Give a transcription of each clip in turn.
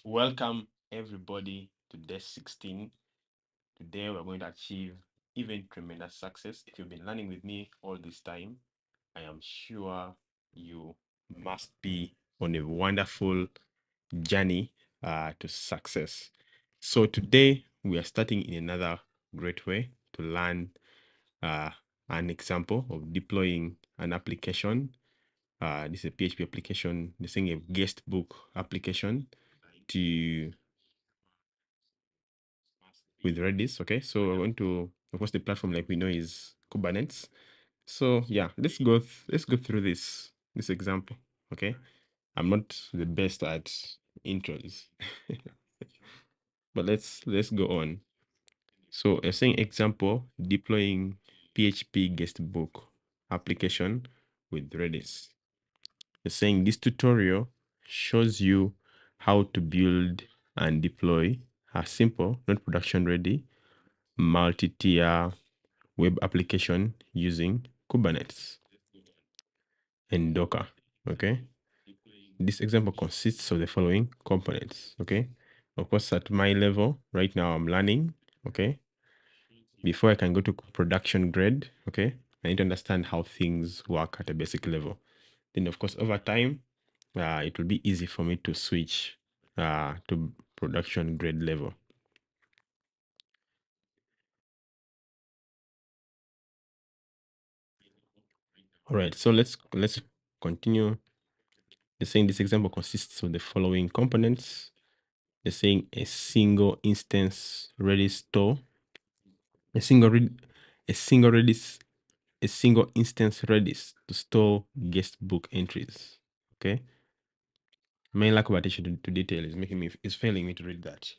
Welcome everybody to day 16. Today we're going to achieve even tremendous success. If you've been learning with me all this time, I am sure you must be on a wonderful journey to success. So today we are starting in another great way to learn an example of deploying an application. This is a PHP application, this is a guestbook application to with Redis. Okay, so we're going to, of course, the platform like we know is Kubernetes. So yeah, let's go through this example. Okay, I'm not the best at intros, but let's go on. So you're saying example deploying PHP Guestbook application with Redis. You're saying this tutorial shows you how to build and deploy a simple, not production ready, multi-tier web application using Kubernetes and Docker. Okay. This example consists of the following components. Okay. Of course, at my level right now, I'm learning. Okay. Before I can go to production grade, okay, I need to understand how things work at a basic level. Then, of course, over time, it will be easy for me to switch to production grade level. All right, so let's continue. They're saying this example consists of the following components. They're saying a single instance Redis store, a single instance Redis to store guestbook entries. Okay. My lack of attention to detail is failing me to read that.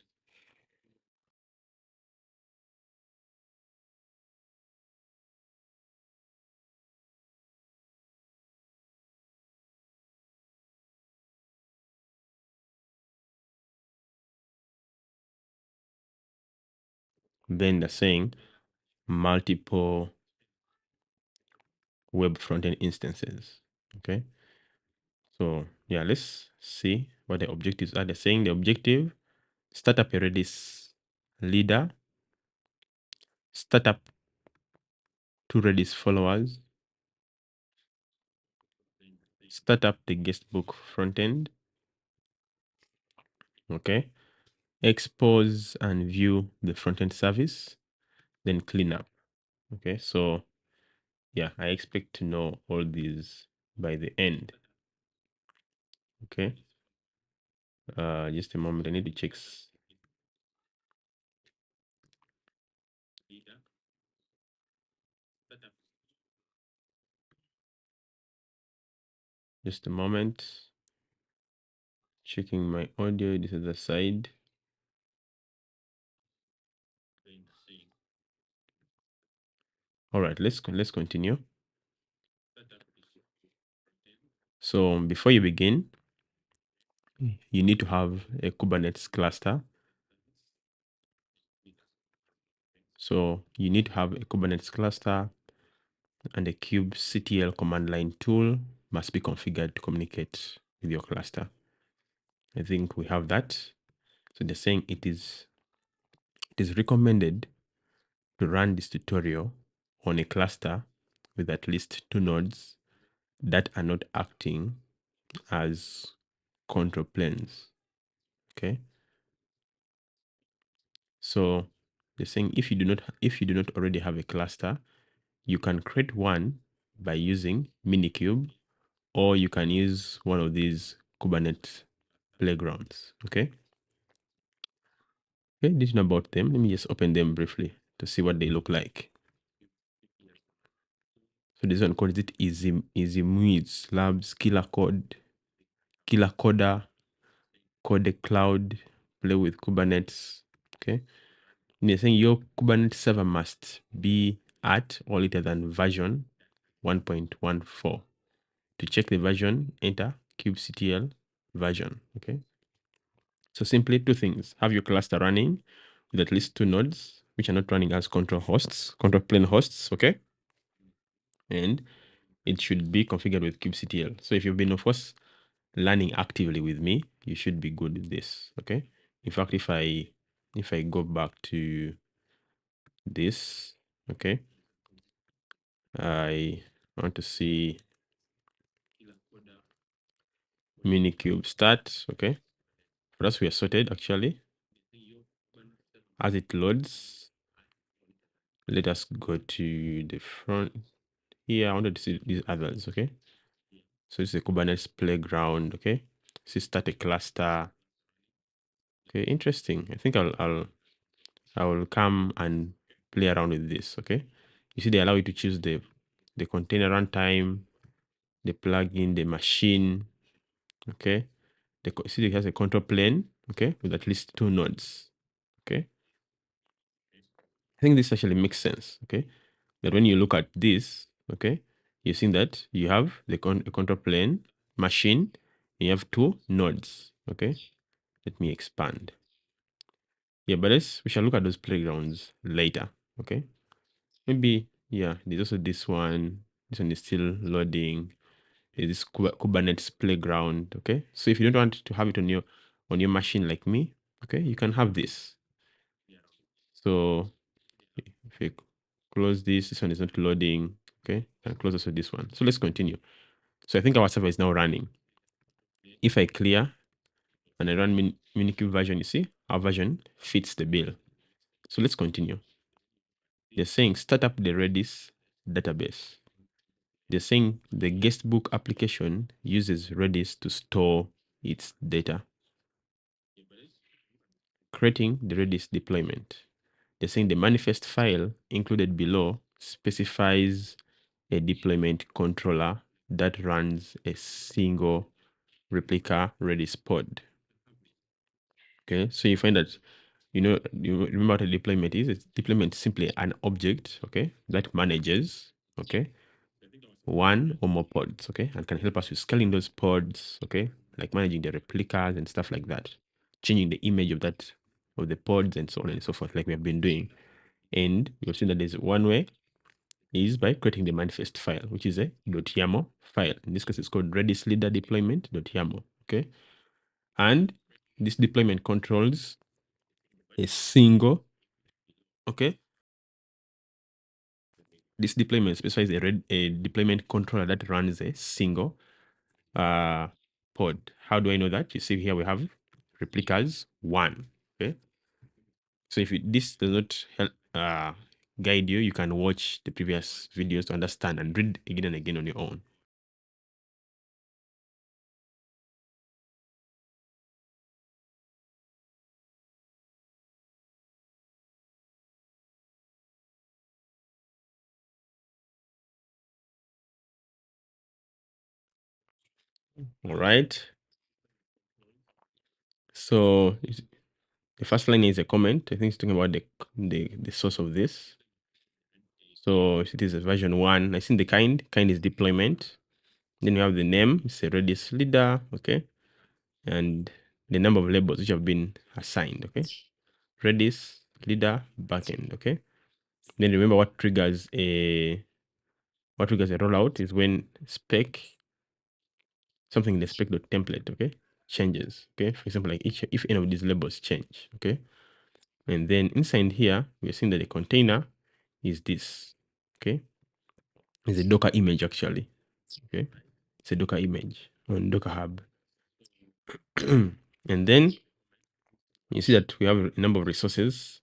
Then they're saying multiple web frontend instances. Okay. So yeah, let's see what the objectives are. They're saying the objective, start up a Redis leader, start up 2 Redis followers, start up the guestbook frontend. Okay. Expose and view the frontend service, then clean up. Okay. So yeah, I expect to know all these by the end. Okay. Just a moment. I need to check. Just a moment. Checking my audio. This is the side. All right, let's continue. So before you begin, you need to have a Kubernetes cluster. So you need to have a Kubernetes cluster, and the kubectl command line tool must be configured to communicate with your cluster. I think we have that. So they're saying it is recommended to run this tutorial on a cluster with at least 2 nodes that are not acting as control planes. Okay. So they're saying if you do not already have a cluster, you can create one by using Minikube, or you can use one of these Kubernetes playgrounds. Okay. Okay, this is about them. Let me just open them briefly to see what they look like. So this one called it Easy Muiz Labs, Killer Code, Killer Coder, Code Cloud, play with Kubernetes. Okay. And they're saying your Kubernetes server must be at or later than version 1.14. To check the version, enter kubectl version. Okay. So simply 2 things. Have your cluster running with at least 2 nodes, which are not running as control plane hosts. Okay. And it should be configured with kubectl. So if you've been, of course, learning actively with me, you should be good with this. Okay. In fact, if I go back to this, okay, I want to see Minikube start. Okay. For us, we are sorted actually. As it loads, let us go to the front here. I wanted to see these others. Okay. So it's a Kubernetes playground. Okay. So start a cluster. Okay. Interesting. I think I will come and play around with this. Okay. You see, they allow you to choose the container runtime, the plugin, the machine. Okay. See, it has a control plane. Okay, with at least 2 nodes. Okay. I think this actually makes sense. Okay. That when you look at this, okay, you're seeing that you have the control plane machine, and you have 2 nodes. Okay. Let me expand. Yeah, but we shall look at those playgrounds later. Okay. Maybe, yeah, there's also this one. This one is still loading. There's this Kubernetes playground. Okay. So if you don't want to have it on your machine like me, okay, you can have this. So if you close this one is not loading. Okay. And close also this one. So let's continue. So I think our server is now running. If I clear and I run Minikube version, you see, our version fits the bill. So let's continue. They're saying start up the Redis database. They're saying the Guestbook application uses Redis to store its data. Creating the Redis deployment. They're saying the manifest file included below specifies a deployment controller that runs a single replica Redis pod. Okay, so you find that, you remember what a deployment is? It's deployment is simply an object, okay, that manages, okay, one or more pods, okay, and can help us with scaling those pods, okay, like managing the replicas and stuff like that, changing the image of the pods and so on and so forth, like we have been doing. And you'll see that there's one way is by creating the manifest file, which is a .yaml file. In this case, it's called Redis Leader Deployment.yaml. Okay, and this deployment controls a single. Okay, this deployment specifies a deployment controller that runs a single pod. How do I know that? You see here we have replicas 1. Okay, so if this does not help guide you, you can watch the previous videos to understand and read again and again on your own. All right. So the first line is a comment. I think it's talking about the source of this. So it is a version 1. I think the kind is deployment. Then you have the name. It's a Redis leader. Okay. And the number of labels which have been assigned. Okay. Redis leader backend. Okay. Then remember what triggers a rollout is when something in the spec.template, okay, changes. Okay. For example, like if any of these labels change. Okay. And then inside here, we're seeing that the container is this. Okay. It's a Docker image actually. Okay. It's a Docker image on Docker Hub. And then you see that we have a number of resources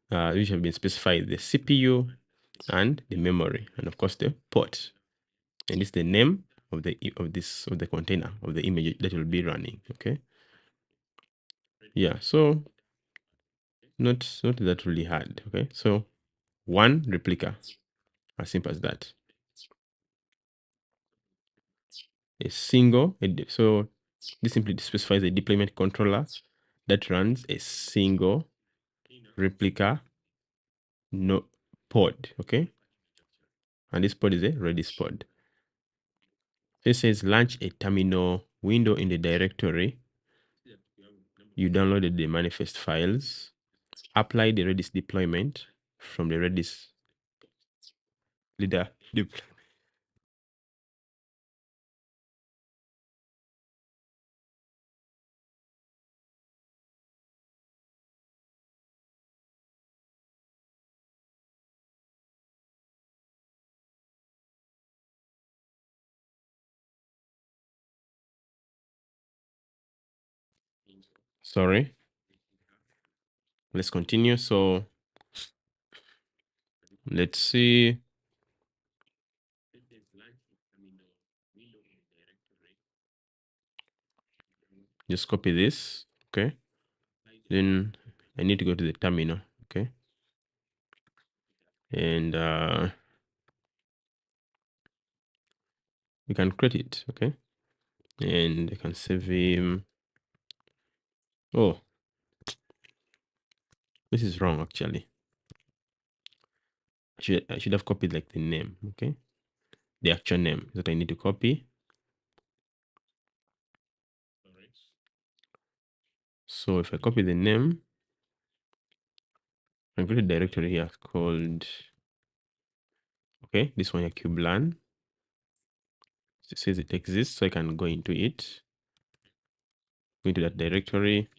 which have been specified: the CPU and the memory, and of course the port. And it's the name of the container of the image that will be running. Okay. Yeah. So not that really hard. Okay. So one replica, as simple as that. A single. So this simply specifies a deployment controller that runs a single replica no pod. Okay. And this pod is a Redis pod. It says launch a terminal window in the directory. You downloaded the manifest files. Apply the Redis deployment from the Redis leader. Sorry. Let's continue. So let's see. Just copy this. Okay. Then I need to go to the terminal. Okay. And we can create it. Okay. And I can save him. Oh, this is wrong actually. I should have copied like the name. Okay. The actual name that I need to copy. So if I copy the name, I create a directory here called, okay, this one here, kubelan. It says it exists, so I can go into it, go into that directory,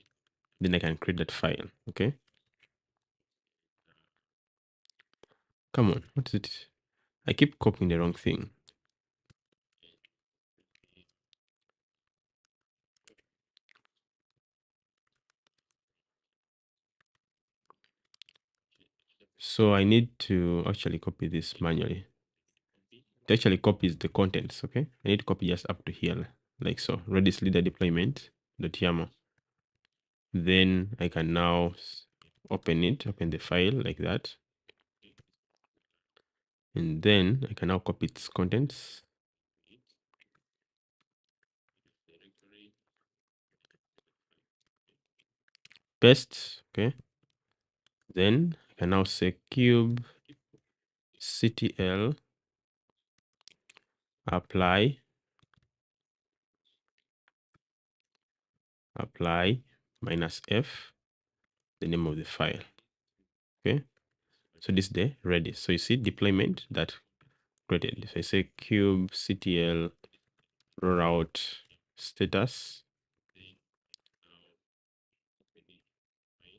then I can create that file. Okay. Come on, what is it? I keep copying the wrong thing. So I need to actually copy this manually. It actually copies the contents. Okay. I need to copy just up to here, like so. Redis Leader Deployment.yaml. Then I can now open it, open the file like that. And then I can now copy its contents. Paste. Okay. Then I can now say cube ctl apply -f, the name of the file. Okay. So this is the Redis. So you see deployment that created. So I say cube ctl rollout status.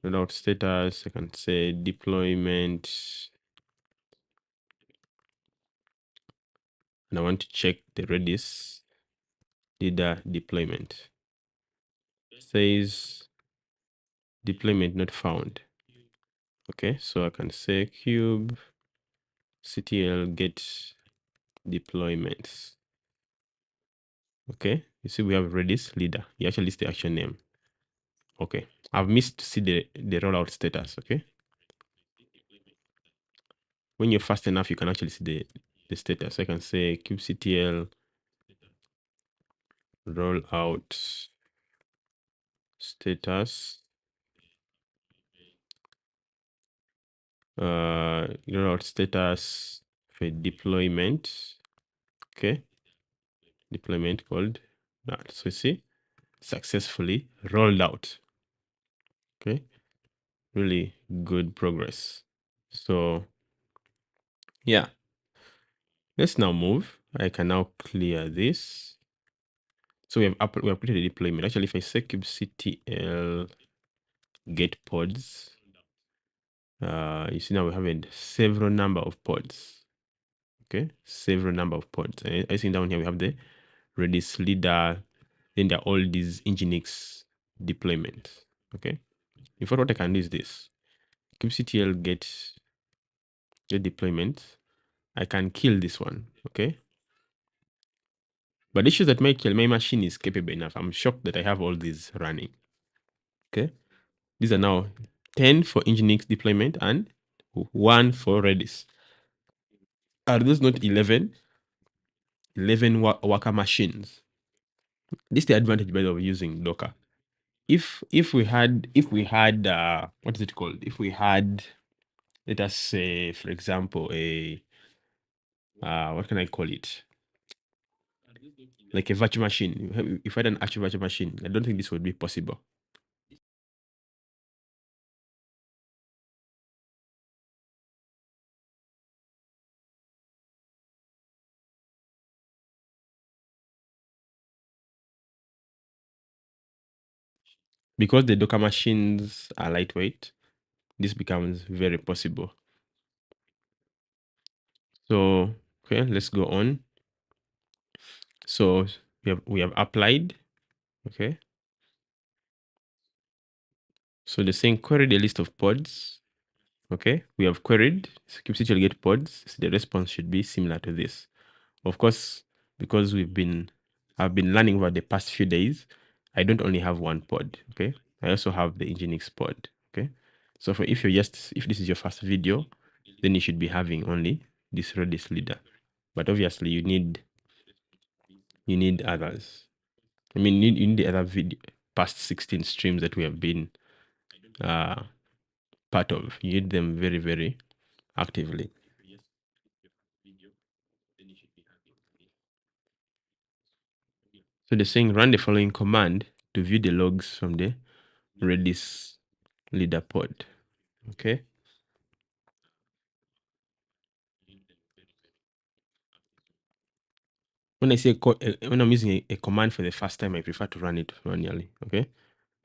Rollout status, I can say deployment. And I want to check the Redis Leader deployment. It says deployment not found. Okay, so I can say cube ctl get deployments. Okay, you see we have Redis Leader. You actually list the actual name. Okay, I've missed to see the rollout status. Okay, when you're fast enough, you can actually see the status. I can say kubectl rollout status. Rollout status for deployment. Okay, deployment called that. So you see, successfully rolled out. Okay, really good progress. So yeah, let's now move. I can now clear this. So we have created a deployment. Actually, if I say kubectl get pods, you see now we have a several number of pods. Okay, several number of pods. And I see down here we have the Redis Leader. Then there are all these Nginx deployments. Okay. In fact, what I can do is this: kubectl get deployment. I can kill this one. Okay. But the issue is that my machine is capable enough. I'm shocked that I have all these running. Okay. These are now 10 for Nginx deployment and 1 for Redis. Are those not 11? 11 worker machines. This is the advantage, by the way, of using Docker. If we had what is it called? If we had, let us say, for example, a what can I call it? Like a virtual machine. If I had an actual virtual machine, I don't think this would be possible. Because the Docker machines are lightweight, this becomes very possible. So okay, let's go on. So we have applied. Okay. So they're saying query the list of pods. Okay, we have queried so kubectl get pods. So the response should be similar to this. Of course, because I've been learning over the past few days, I don't only have one pod. Okay, I also have the Nginx pod. Okay, so if this is your first video, then you should be having only this Redis leader. But obviously, you need others. I mean, you need the other past 16 streams that we have been part of. You need them very, very actively. So they're saying run the following command to view the logs from the Redis leader pod. Okay. When I say when I'm using a command for the first time, I prefer to run it manually. Okay.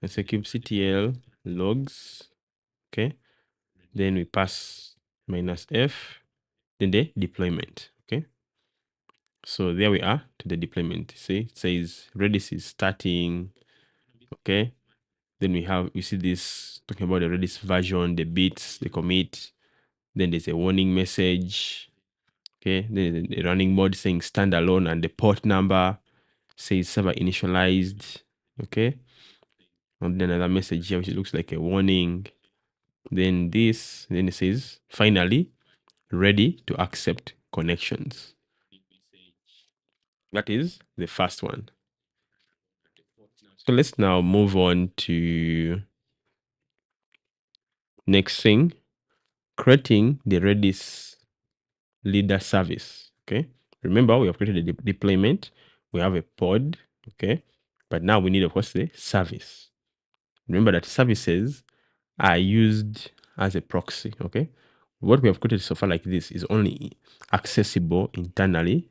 I say kubectl logs. Okay. Then we pass -f. Then the deployment. Okay. So there we are to the deployment. See, it says Redis is starting. Okay. Then we see this talking about the Redis version, the bits, the commit. Then there's a warning message. Okay. Then the running mode saying standalone and the port number says server initialized. Okay. And then another message here which looks like a warning. Then it says finally ready to accept connections. That is the first one. So let's now move on to next thing, creating the Redis leader service. Okay. Remember, we have created a deployment. We have a pod. Okay. But now we need, of course, the service. Remember that services are used as a proxy. Okay. What we have created so far like this is only accessible internally,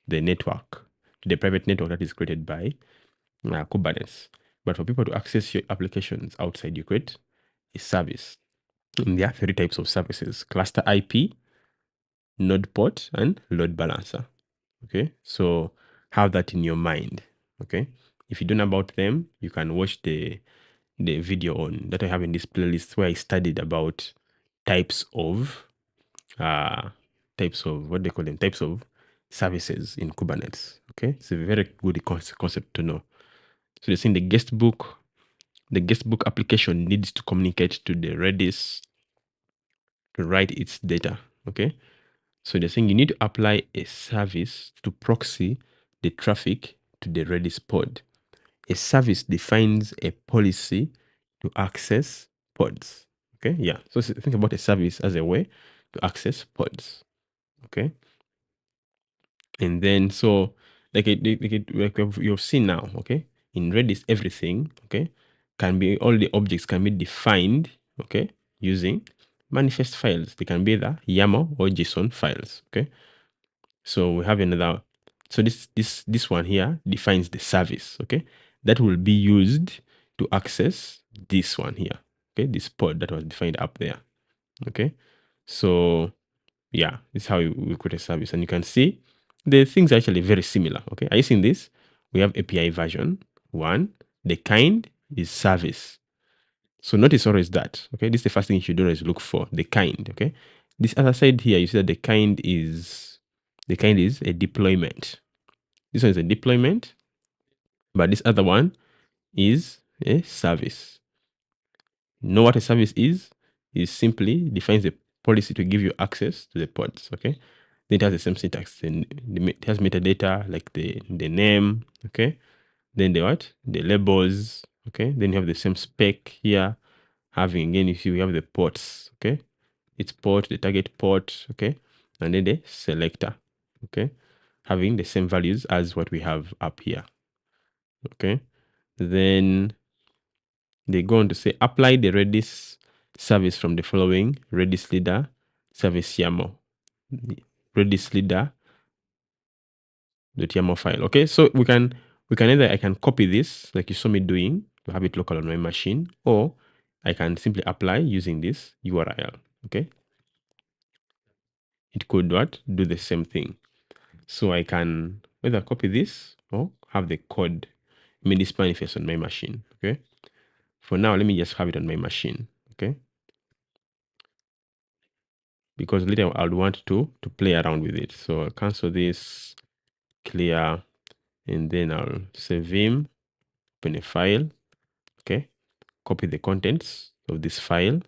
the network, the private network that is created by Kubernetes. But for people to access your applications outside, you create a service. And there are 3 types of services: cluster IP, node port, and load balancer. Okay, so have that in your mind. Okay, if you don't know about them, you can watch the video on that I have in this playlist where I studied about types of what they call them, types of services in Kubernetes. Okay, it's a very good concept to know. So they're saying the guestbook application needs to communicate to the Redis to write its data. Okay, so they're saying you need to apply a service to proxy the traffic to the Redis pod. A service defines a policy to access pods. Okay, yeah. So think about a service as a way to access pods. Okay, and then so like you've seen now. Okay, in Redis everything all the objects can be defined. Okay, using manifest files. They can be either YAML or JSON files. Okay. So we have another. So this one here defines the service. Okay, that will be used to access this one here. Okay, this pod that was defined up there. Okay, so yeah, this is how we create a service, and you can see the things are actually very similar. Okay, are you seeing this? We have API version 1. The kind is service. So notice always that. Okay, this is the first thing you should always look for, the kind. Okay, this other side here, you see that the kind is a deployment. This one is a deployment, but this other one is a service. Know what a service is? It simply defines a policy to give you access to the pods. Okay, then it has the same syntax. It has metadata like the name. Okay, then the labels. Okay, then you have the same spec here. Having again, if you have the ports. Okay, its port, the target port. Okay, and then the selector. Okay, having the same values as what we have up here. Okay, then they go on to say apply the Redis service from the following Redis Leader service YAML. Redis Leader .yaml file. Okay, so we can either I can copy this like you saw me doing to have it local on my machine, or I can simply apply using this URL. Okay, it could do the same thing. So I can either copy this or have the code, this manifest on my machine. Okay, For now, let me just have it on my machine, okay? Because later I'll want to play around with it. So I'll cancel this, clear, and then I'll save Vim, open a file, okay? Copy the contents of this file,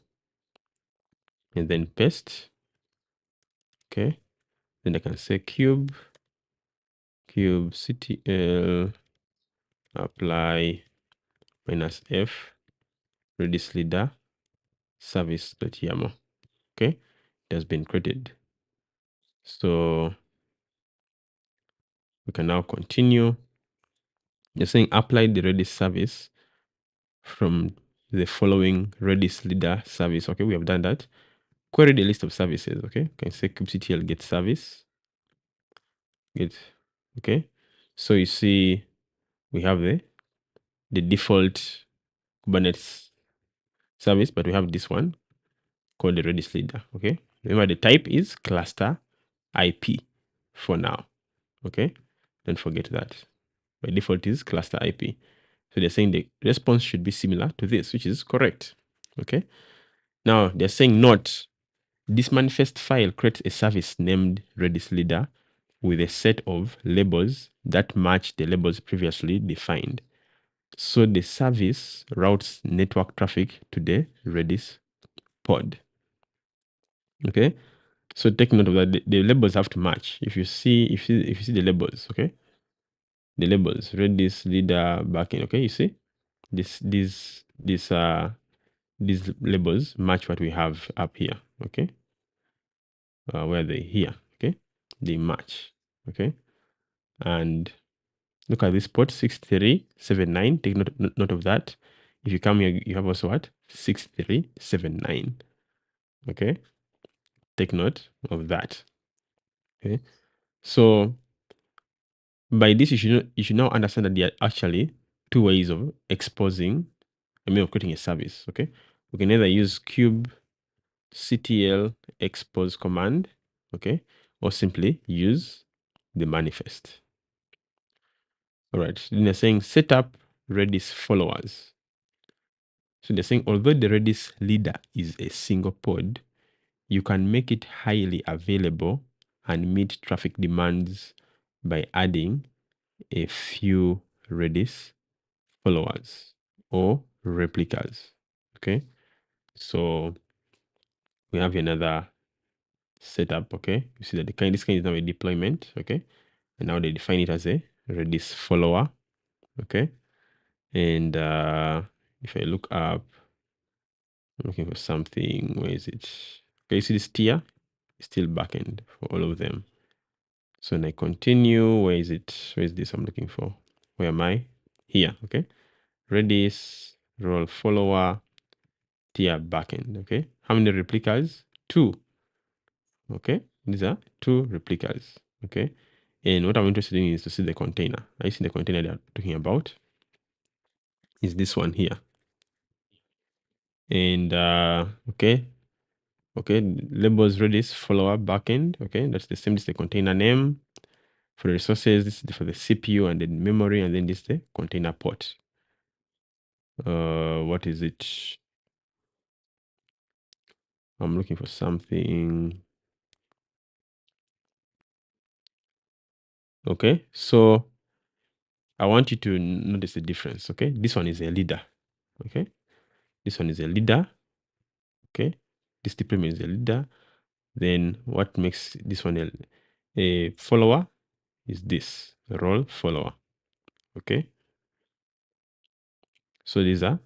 and then paste, okay? Then I can say cube ctl apply -f Redis Leader service.yaml. Okay, it has been created. So we can now continue. You're saying apply the Redis service from the following Redis Leader service. Okay, we have done that. Query the list of services. Okay, you can say kubectl get service. Okay. So you see we have the default Kubernetes service, but we have this one called the Redis Leader. Okay. Remember the type is cluster IP for now. Okay. Don't forget that. By default is cluster IP. So they're saying the response should be similar to this, which is correct. Okay. Now they're saying not this manifest file creates a service named Redis Leader with a set of labels that match the labels previously defined. So the service routes network traffic to the Redis pod. Okay. So take note of that. The labels have to match. If you see the labels, okay, the labels Redis Leader backend. Okay, you see these labels match what we have up here. Okay, where they here. Okay, they match. Okay, and look at this port 6379. Take note of that. If you come here, you have also what 6379. Okay, take note of that. Okay, so by this, you should now understand that there are actually two ways of exposing, of creating a service. Okay, we can either use kubectl expose command, okay, or simply use the manifest. All right, then they're saying set up Redis followers. So they're saying although the Redis leader is a single pod, you can make it highly available and meet traffic demands by adding a few Redis followers or replicas. Okay, so we have another setup. Okay, you see that this kind is now a deployment. Okay, and now they define it as a Redis follower. Okay, and if I look up, I'm looking for something. Where is it? Okay, you see this tier is still backend for all of them. So when I continue, where is it? Where is this I'm looking for? Where am I? Here. Okay, Redis role follower tier backend. Okay, how many replicas? 2. Okay, these are 2 replicas. Okay, and what I'm interested in is to see the container. I see the container they're talking about is this one here. And okay, labels Redis follower backend. Okay, that's the same. This is the container name. For the resources, this is for the CPU and the memory, and then this is the container port. What is it? I'm looking for something. Okay, so I want you to notice the difference. Okay, this one is a leader. Okay, this one is a leader. Okay, this deployment is a leader. Then what makes this one a follower is this role follower. Okay, so these are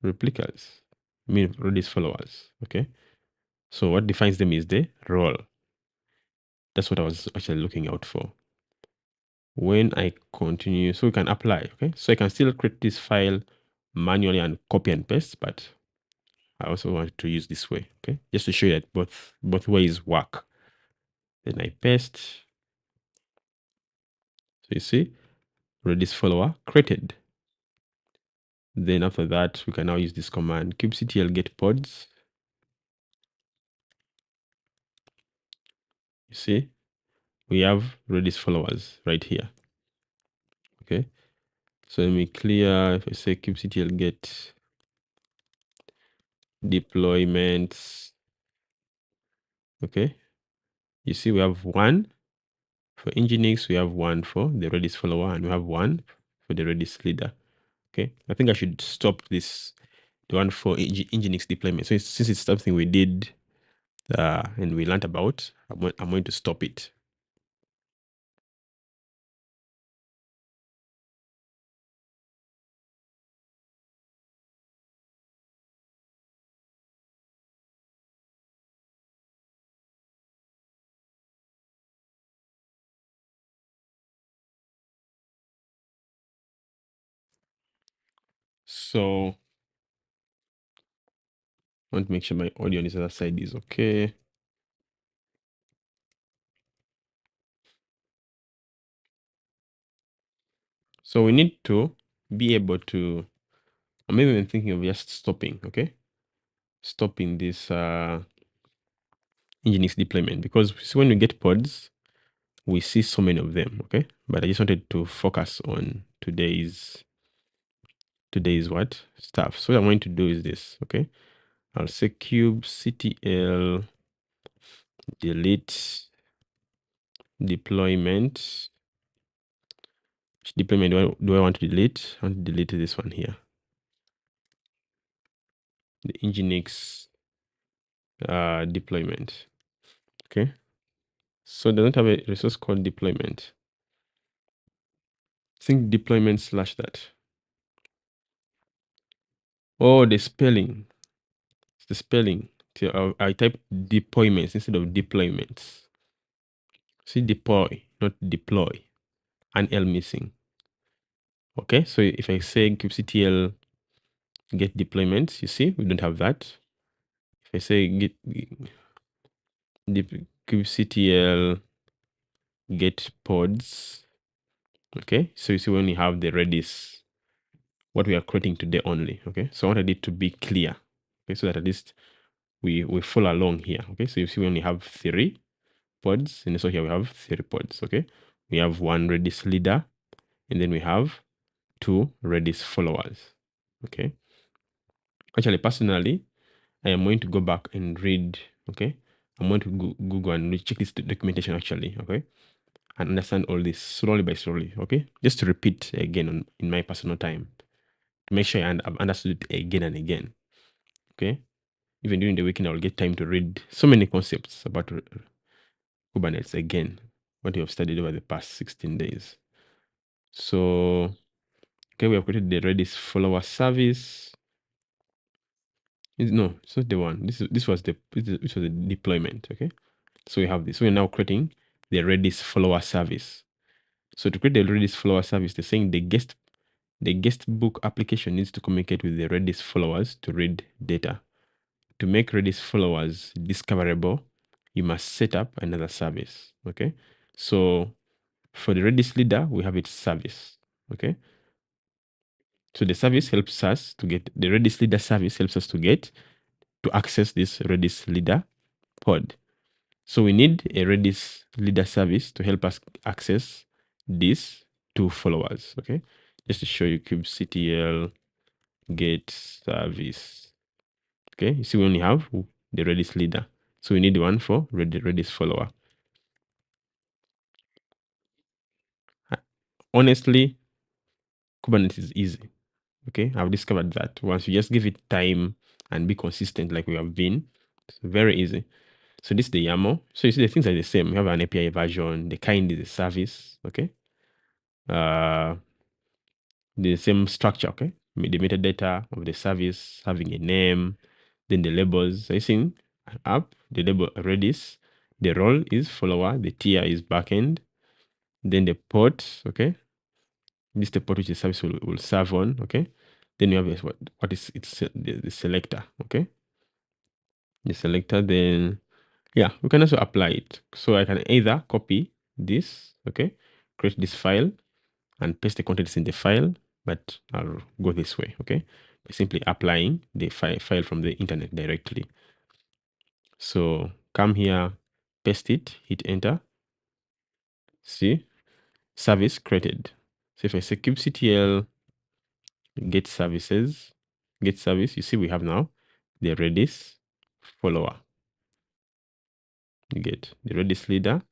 replicas, Redis followers. Okay, so what defines them is the role. That's what I was actually looking out for. When I continue, so we can apply. Okay, so I can still create this file manually and copy and paste, but I also want to use this way. Okay, just to show you that both ways work. Then I paste. So you see, Redis follower created. Then after that, we can now use this command kubectl get pods. You see, we have Redis followers right here. Okay, so let me clear. If I say kubectl get deployments. Okay, you see we have one for Nginx, we have one for the Redis follower, and we have one for the Redis leader. Okay, I think I should stop this, the one for Nginx deployment. So since it's something we did and we learned about, I'm going to stop it. So I want to make sure my audio on this other side is okay. So we need to be able to, I'm even thinking of just stopping, okay? Stopping this Nginx deployment, because when we get pods, we see so many of them, okay? But I just wanted to focus on today's what? Stuff. So what I'm going to do is this, okay? I'll say kubectl delete deployment. Which deployment do I want to delete? I want to delete this one here. The Nginx deployment. Okay. So it doesn't have a resource called deployment. Think deployment slash that. Oh, the spelling. It's the spelling. So I type deployments instead of deployments. See, deploy, not deploy. An L missing. Okay, so if I say kubectl get deployments, you see, we don't have that. If I say get kubectl get pods, okay, so you see we only have the Redis, what we are creating today only. Okay, so I wanted it to be clear. Okay, so that at least we follow along here. Okay, so you see we only have 3 pods, and so here we have 3 pods. Okay, we have 1 Redis leader, and then we have 2 Redis followers. Okay, actually personally I am going to go back and read. Okay, I'm going to Google and check this documentation actually. Okay, and understand all this slowly by slowly. Okay, just to repeat again in my personal time to make sure I've understood it again and again. Okay, even during the weekend, I will get time to read so many concepts about Kubernetes again, what you have studied over the past 16 days. So, okay, we have created the Redis follower service. No, it's not the one. This was the deployment. Okay, so we have this. So we're now creating the Redis follower service. So to create the Redis follower service, they're saying the Guestbook application needs to communicate with the Redis followers to read data. To make Redis followers discoverable, you must set up another service. Okay, so for the Redis leader, we have its service. Okay, so the service helps us to get the Redis leader service helps us to access this Redis leader pod. So we need a Redis leader service to help us access these 2 followers. Okay, just to show you kubectl get service. Okay, you see we only have the Redis leader, so we need one for Redis follower. Honestly, Kubernetes is easy. Okay, I've discovered that once you just give it time and be consistent like we have been, it's very easy. So this is the YAML. So you see the things are the same. We have an API version, the kind is a service. Okay, the same structure. Okay, the metadata of the service having a name, then the labels. I think up the label Redis, the role is follower, the tier is backend, then the port. Okay, this is the port which the service will serve on. Okay, then you have what is it's the selector. Okay, the selector. Then yeah, we can also apply it. So I can either copy this. Okay, create this file and paste the contents in the file, but I'll go this way. Okay, by simply applying the file from the internet directly. So come here, paste it, hit enter. See, service created. So if I say kubectl get services, get service, you see we have now the Redis follower. You get the Redis leader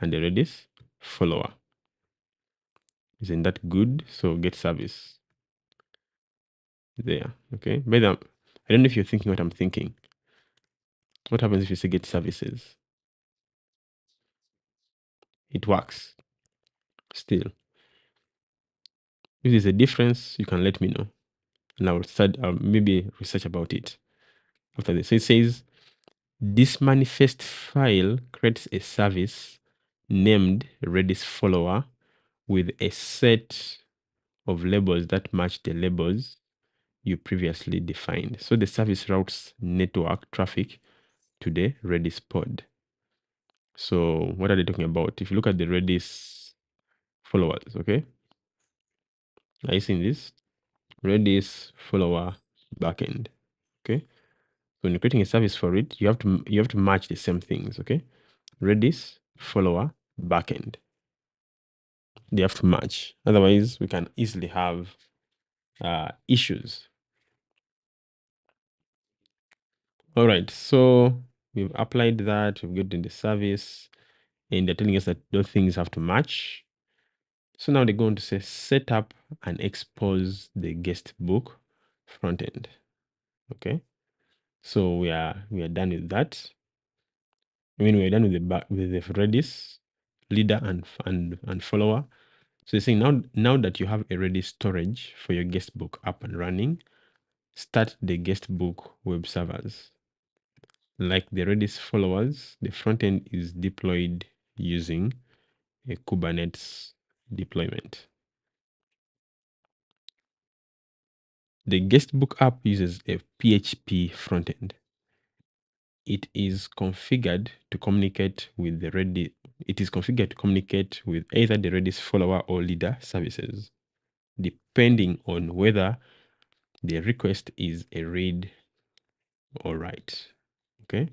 and the Redis follower. Isn't that good? So get service there. Okay. But I don't know if you're thinking what I'm thinking. What happens if you say get services? It works still. If there's a difference, you can let me know, and I'll maybe research about it after this. So it says this manifest file creates a service named Redis follower with a set of labels that match the labels you previously defined. So the service routes network traffic to the Redis pod. So what are they talking about? If you look at the Redis followers, okay? Are you seeing this? Redis follower backend. Okay. So when you're creating a service for it, you have to match the same things. Okay. Redis follower backend. They have to match. Otherwise, we can easily have issues. All right. So we've applied that. We've gotten the service, and they're telling us that those things have to match. So now they're going to say set up and expose the guestbook frontend. Okay. So we are done with that. I mean, we're done with the Redis leader and follower. So you're saying now that you have a Redis storage for your guestbook up and running, start the guestbook web servers. Like the Redis followers, the front end is deployed using a Kubernetes deployment. The guestbook app uses a PHP frontend. It is configured to communicate with the Redis. It is configured to communicate with either the Redis follower or leader services, depending on whether the request is a read or write. Okay.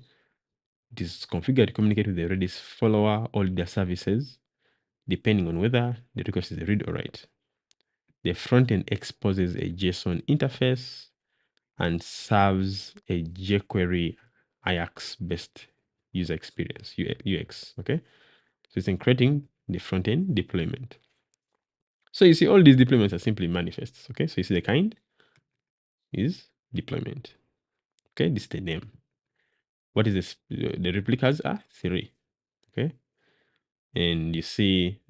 It is configured to communicate with the Redis follower or leader services, depending on whether the request is a read or write. The front-end exposes a JSON interface and serves a jQuery Ajax-based user experience, UX. Okay. So it's in creating the front-end deployment. So you see all these deployments are simply manifests. Okay. So you see the kind is deployment. Okay. This is the name. What is this? The replicas are 3. Okay. And you see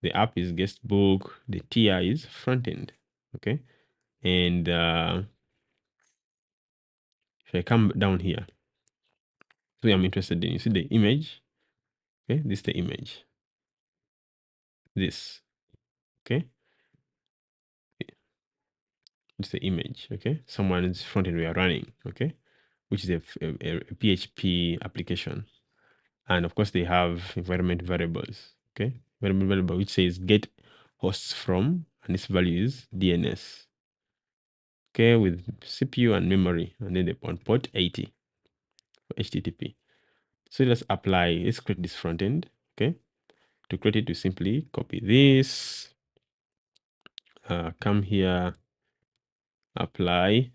the app is guestbook, the tier is front-end. Okay. And if I come down here, so I'm interested in, you see the image. Okay. This is the image. This. Okay. It's the image. Okay. Someone's front-end we are running. Okay. Which is a PHP application. And of course, they have environment variables. Okay. Environment variable which says get hosts from, and this value is DNS. Okay, with CPU and memory, and then on port 80 for HTTP. So let's create this front end. Okay. To create it, we simply copy this, come here, apply.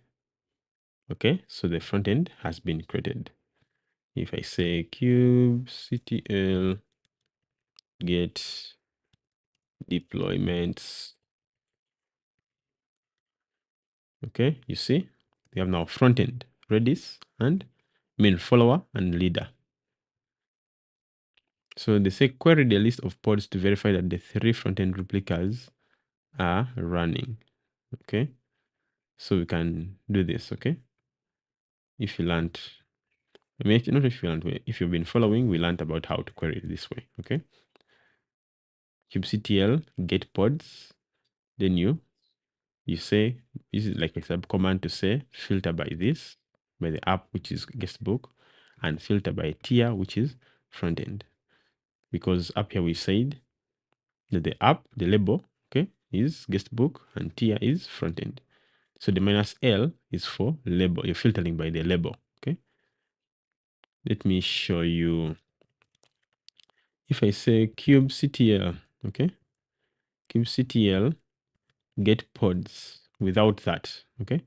Okay, so the front end has been created. If I say kubectl get deployments, okay, you see we have now front end Redis and main follower and leader. So they say query the list of pods to verify that the 3 front end replicas are running. Okay, so we can do this. Okay, if you learned, I mean, not if you learned, if you've been following, we learned about how to query it this way. Okay, kubectl get pods, then you say this is like a sub command to say filter by this, by the app which is guestbook, and filter by tier which is front end, because up here we said that the app, the label, okay, is guestbook and tier is front end. So the -L is for label. You're filtering by the label. Okay. Let me show you. If I say kubectl, okay, kubectl get pods without that, okay,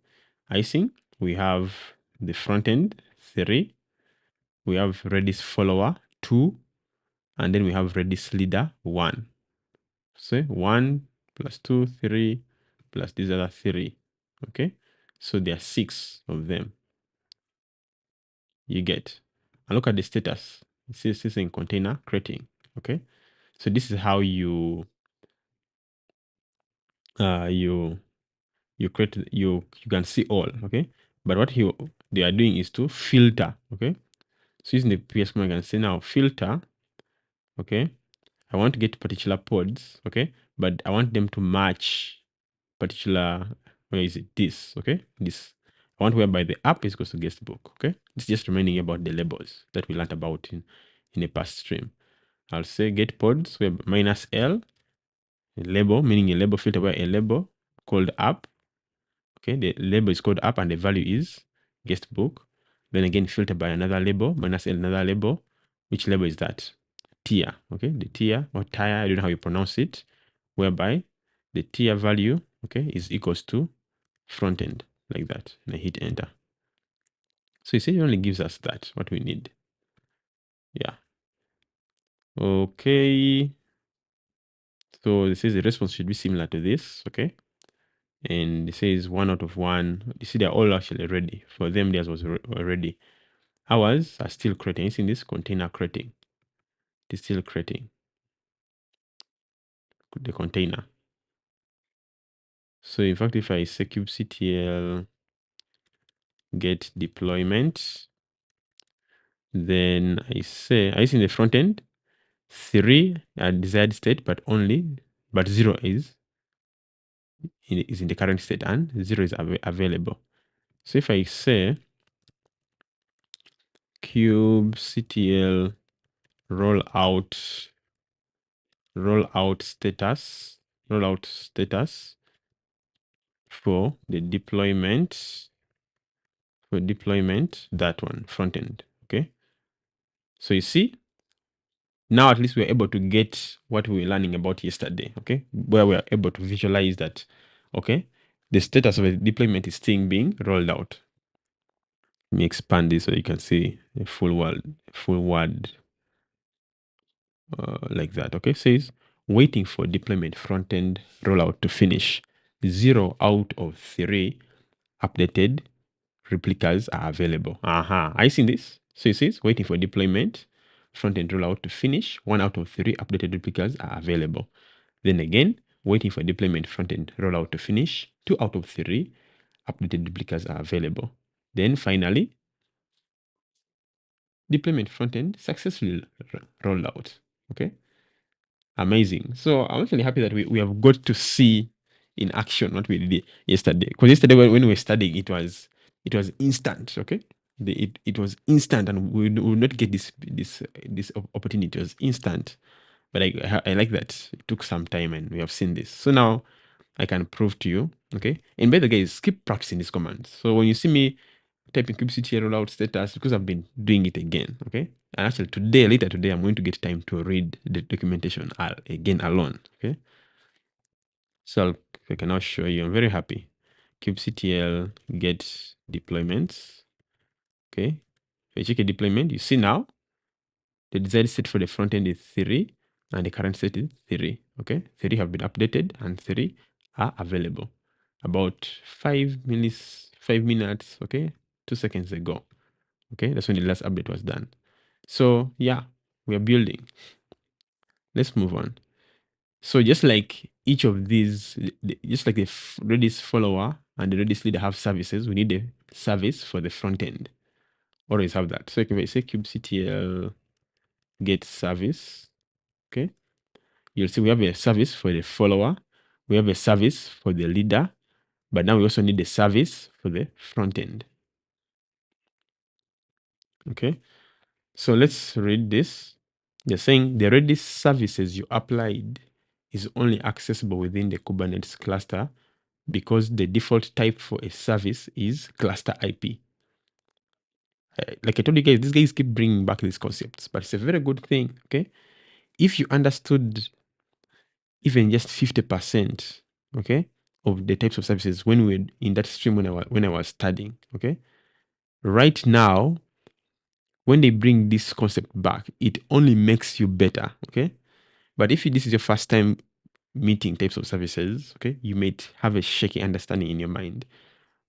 I think we have the front end 3, we have Redis Follower 2, and then we have Redis Leader 1. So 1 plus 2, 3 plus these other 3. Okay, so there are 6 of them. You get. And look at the status. It says this in container creating. Okay, so this is how you create, you can see all. Okay, but what they are doing is to filter. Okay, so using the PS command, I can say now filter. Okay, I want to get particular pods. Okay, but I want them to match particular, where is it, this. Okay, this I want whereby the app is equals to guestbook. Okay, it's just remaining about the labels that we learned about in a past stream. I'll say get pods where minus L, a label, meaning a label filter where a label called app. Okay, the label is called app and the value is guestbook. Then again, filter by another label, minus L, another label. Which label is that? Tier. Okay, the tier or tier, I don't know how you pronounce it, whereby the tier value, okay, is equals to front end, like that. And I hit enter. So it only gives us that, what we need. Yeah. Okay. So this is the response should be similar to this. Okay. And it says 1 out of 1. You see, they're all actually ready. For them, theirs was already. Ours are still creating. It's in this container creating. It's still creating the container. So in fact, if I say kubectl get deployment, then I say, I see in the front end, 3 are desired state, but 0 is in the current state and 0 is available. So if I say kubectl rollout status for the deployment, that one, front end. Okay, so you see, now at least we're able to get what we were learning about yesterday. Okay, where we're able to visualize that, okay, the status of a deployment is still being rolled out. Let me expand this so you can see a full word like that. Okay, says waiting for deployment front end rollout to finish. 0 out of 3 updated replicas are available. I see this. So it says waiting for deployment front end rollout to finish. 1 out of 3 updated replicas are available. Then again, waiting for deployment front end rollout to finish. 2 out of 3 updated replicas are available. Then finally, deployment front end successfully rolled out. Okay, amazing. So I'm actually happy that we have got to see in action what we did yesterday. Because yesterday when we were studying, it was instant. Okay, it was instant, and we would not get this opportunity. It was instant. But I like that it took some time, and we have seen this. So now I can prove to you. Okay, and by the way, guys, keep practicing these commands. So when you see me typing kubectl rollout status, because I've been doing it again. Okay, and actually later today, I'm going to get time to read the documentation again alone. Okay, so I can now show you. I'm very happy. Kubectl get deployments. Okay, if you check a deployment, you see now the desired state for the front end is 3 and the current state is 3. Okay, 3 have been updated and 3 are available. About 5 minutes, okay, 2 seconds ago. Okay, that's when the last update was done. So yeah, we are building. Let's move on. So just like each of these, just like the Redis follower and the Redis leader have services, we need a service for the front end. Always have that. So if I say kubectl get service, okay, you'll see we have a service for the follower, we have a service for the leader, but now we also need a service for the front end. Okay, so let's read this. They're saying the Redis services you applied is only accessible within the Kubernetes cluster because the default type for a service is cluster IP. Like I told you guys, these guys keep bringing back these concepts, but it's a very good thing. Okay, if you understood even just 50%, okay, of the types of services when we were in that stream when I was studying. Okay. Right now, when they bring this concept back, it only makes you better. Okay. But if this is your first time meeting types of services, okay, you might have a shaky understanding in your mind.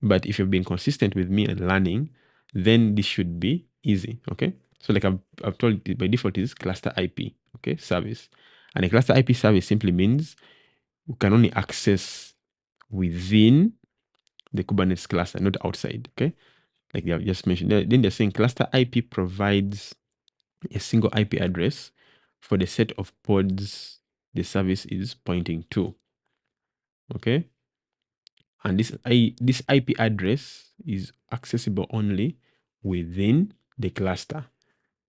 But if you've been consistent with me and learning, then this should be easy. Okay. So like I've told you, by default is cluster IP, okay, service. And a cluster IP service simply means we can only access within the Kubernetes cluster, not outside. Okay. Like they have just mentioned. Then they're saying cluster IP provides a single IP address for the set of pods the service is pointing to. Okay. And this IP address is accessible only within the cluster.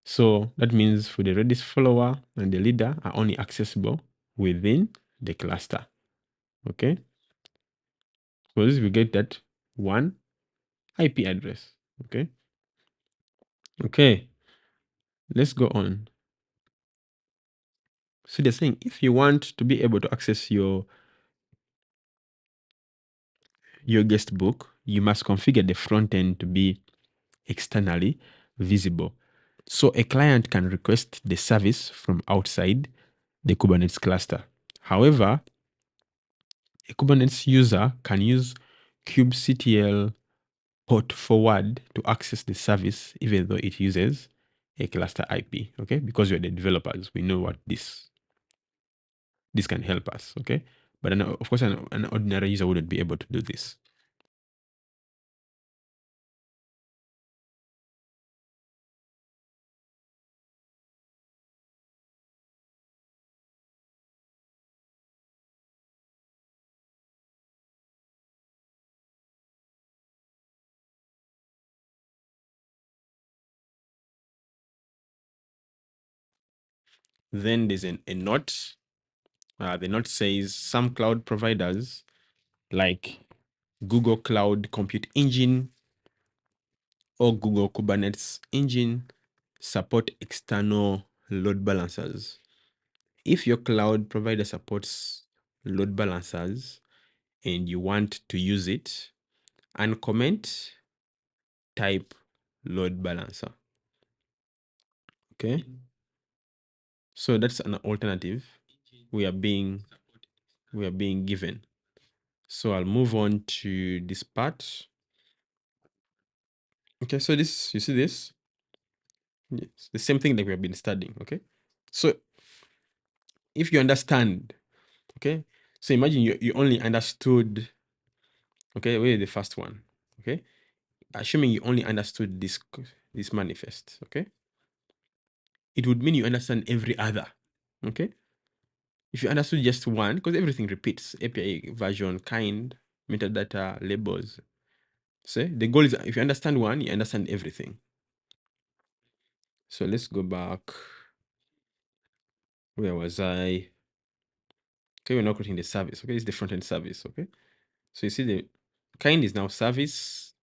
So that means for the Redis follower and the leader are only accessible within the cluster. Okay. So this we get that one IP address. Okay. Okay. Let's go on. So they're saying if you want to be able to access your guest book, you must configure the front end to be externally visible. So a client can request the service from outside the Kubernetes cluster. However, a Kubernetes user can use kubectl port forward to access the service, even though it uses a cluster IP. Okay, because we're the developers, we know what this can help us. Okay, but of course, an ordinary user wouldn't be able to do this. Then there's a note. The note says some cloud providers like Google Cloud Compute Engine or Google Kubernetes Engine support external load balancers. If your cloud provider supports load balancers and you want to use it, uncomment type load balancer. Okay. So that's an alternative we are being given. So I'll move on to this part. Okay, so this, you see this? It's the same thing that we have been studying. Okay. So if you understand, okay, so imagine you only understood, okay, where is the first one? Okay. Assuming you only understood this manifest, okay, it would mean you understand every other. Okay. If you understood just one, because everything repeats, API version, kind, metadata, labels. So the goal is if you understand one, you understand everything. So let's go back. Where was I? Okay, we're not creating the service. Okay, it's the front-end service. Okay. So you see the kind is now service.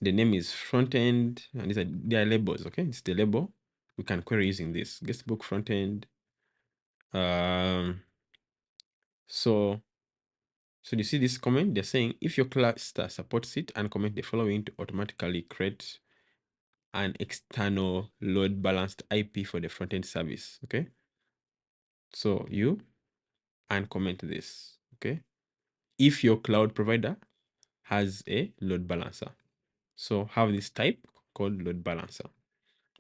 The name is front-end, and they are labels. Okay, it's the label. We can query using this guestbook front-end. So you see this comment, they're saying if your cluster supports it, and comment the following to automatically create an external load balanced IP for the front-end service. Okay. So you uncomment this. Okay. If your cloud provider has a load balancer. So have this type called load balancer.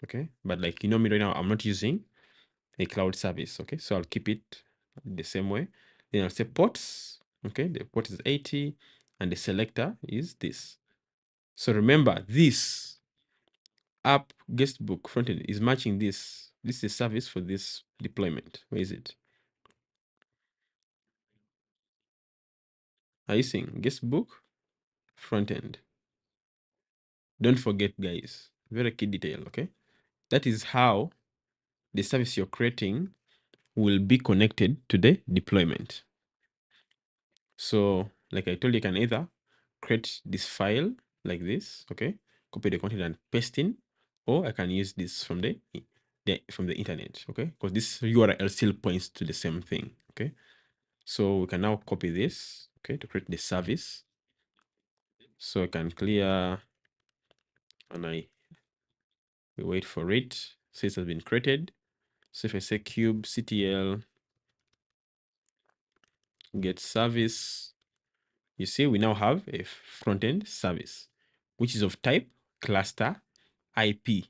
Okay. But like, me right now, I'm not using a cloud service. Okay. So I'll keep it the same way. Then I'll say ports. Okay. The port is 80 and the selector is this. So remember, this app guestbook frontend is matching this. This is a service for this deployment. Where is it? Are you seeing guestbook frontend? Don't forget, guys, very key detail. Okay. That is how the service you're creating will be connected to the deployment. So like I told you, can either create this file like this, okay, copy the content and paste in, or I can use this from the internet, okay, because this URL still points to the same thing. Okay, so we can now copy this okay, to create the service. So I can clear and we wait for it. So it has been created. So if I say kubectl get service, you see we now have a front-end service, which is of type cluster IP.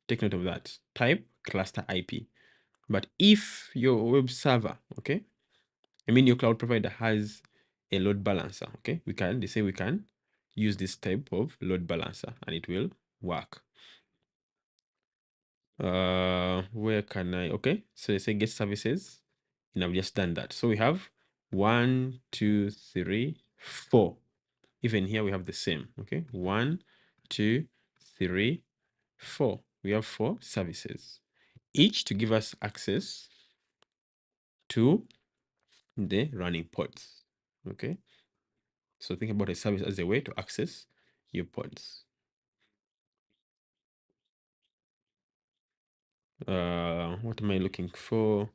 Take note of that, type cluster IP. But if your web server, okay, I mean your cloud provider has a load balancer, okay, they say we can use this type of load balancer and it will work. Where can I, okay, so they say get services, and I've just done that. So we have 1, 2, 3, 4. Even here we have the same, okay, 1, 2, 3, 4. We have 4 services, each to give us access to the running pods, okay. So think about a service as a way to access your pods. What am I looking for?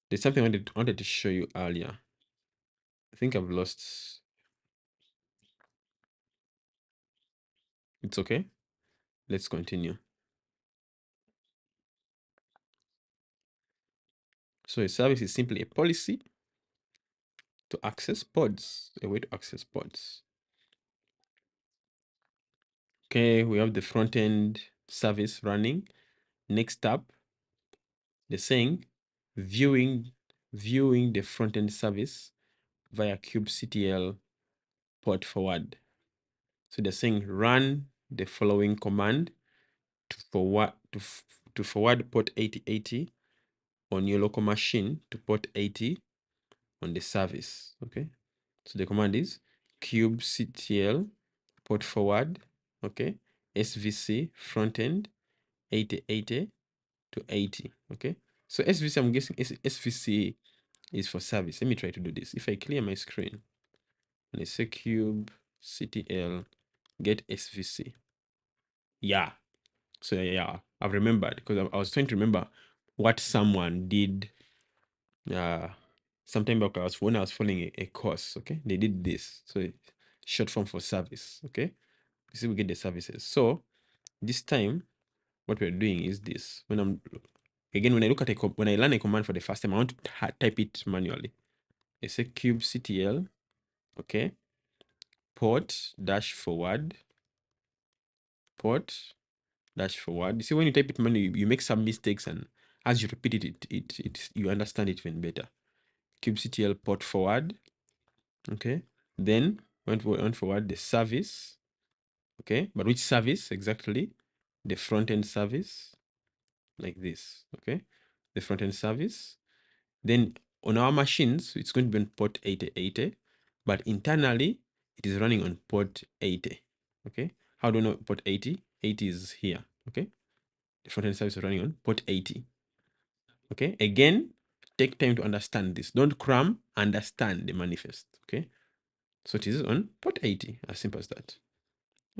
There's something I wanted to show you earlier. I think I've lost. It's okay. Let's continue. So a service is simply a policy to access pods, a way to access pods. Okay, we have the front end service running. Next up, they're saying viewing the front end service via kubectl port forward. So they're saying run the following command to forward port 8080 on your local machine to port 80 on the service. Okay, so the command is kubectl port forward, okay, svc frontend 8080 to 80. Okay, so svc, I'm guessing svc is for service. Let me try to do this. If I clear my screen and I say kubectl get svc, yeah, so yeah, I've remembered because I was trying to remember what someone did sometime back. When I was following a course, okay, they did this. So short form for service, okay. You see, we get the services. So this time, what we're doing is this. When I look at when I learn a command for the first time, I want to type it manually. I say kubectl, okay, port dash forward, port dash forward. You see, when you type it manually, you make some mistakes, and as you repeat it, you understand it even better. Kubectl port forward, okay. Then went forward the service, okay. But which service exactly? The front end service, like this, okay. The front end service. Then on our machines, it's going to be on port 8080, but internally it is running on port 80. Okay. How do you know port 80? 80 is here. Okay. The front end service is running on port 80. Okay. Again, take time to understand this. Don't cram, understand the manifest. Okay. So it is on port 80, as simple as that.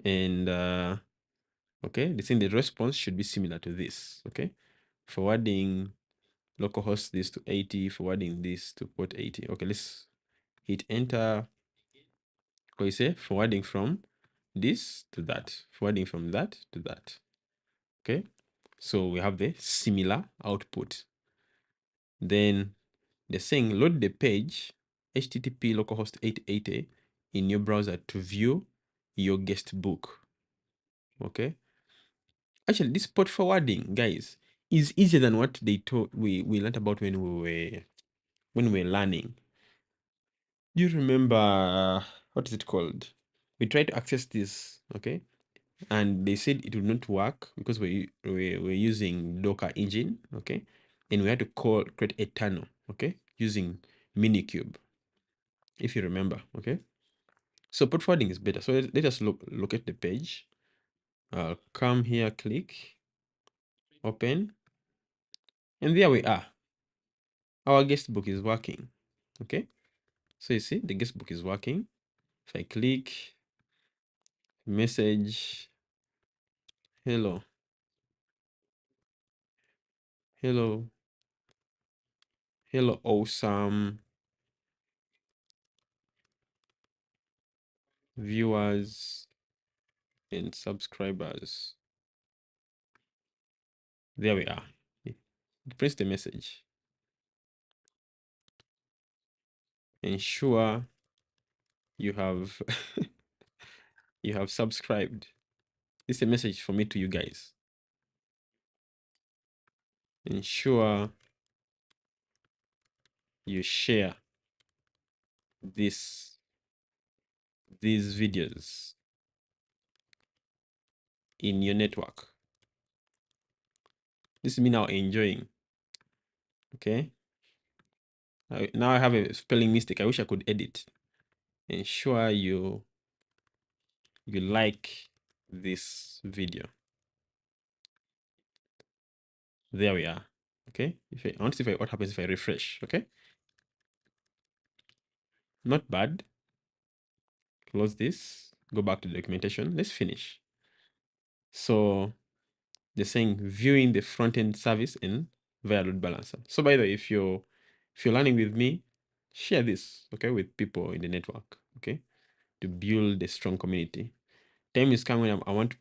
And okay, the response should be similar to this. Okay. Forwarding localhost this to 80, forwarding this to port 80. Okay, let's hit enter. Or you say forwarding from this to that, forwarding from that to that. Okay, so we have the similar output. Then they're saying load the page http localhost 8080 in your browser to view your guest book. Okay, actually this port forwarding, guys, is easier than what they told we learned about when we were learning. You remember what is it called? We tried to access this, okay, and they said it would not work because we're using Docker engine, okay, and we had to create a tunnel, okay, using Minikube, if you remember, okay. So port forwarding is better. So let us look at the page. Come here, click, open, and there we are. Our guest book is working, okay. So you see the guest book is working. If I click message, hello, hello, hello, awesome. viewers and subscribers. There we are. Press the message. Ensure you have you have subscribed. This is a message for me to you guys. Ensure you share these videos in your network. This is me now enjoying. Okay. Now I have a spelling mistake. I wish I could edit. Ensure you like this video. There we are. Okay. I want to see what happens if I refresh. Okay. Not bad. Close this. Go back to the documentation. Let's finish. So they're saying viewing the front-end service in via load balancer. So by the way, if you're learning with me, share this, okay, with people in the network, okay, to build a strong community. Time is coming when I want to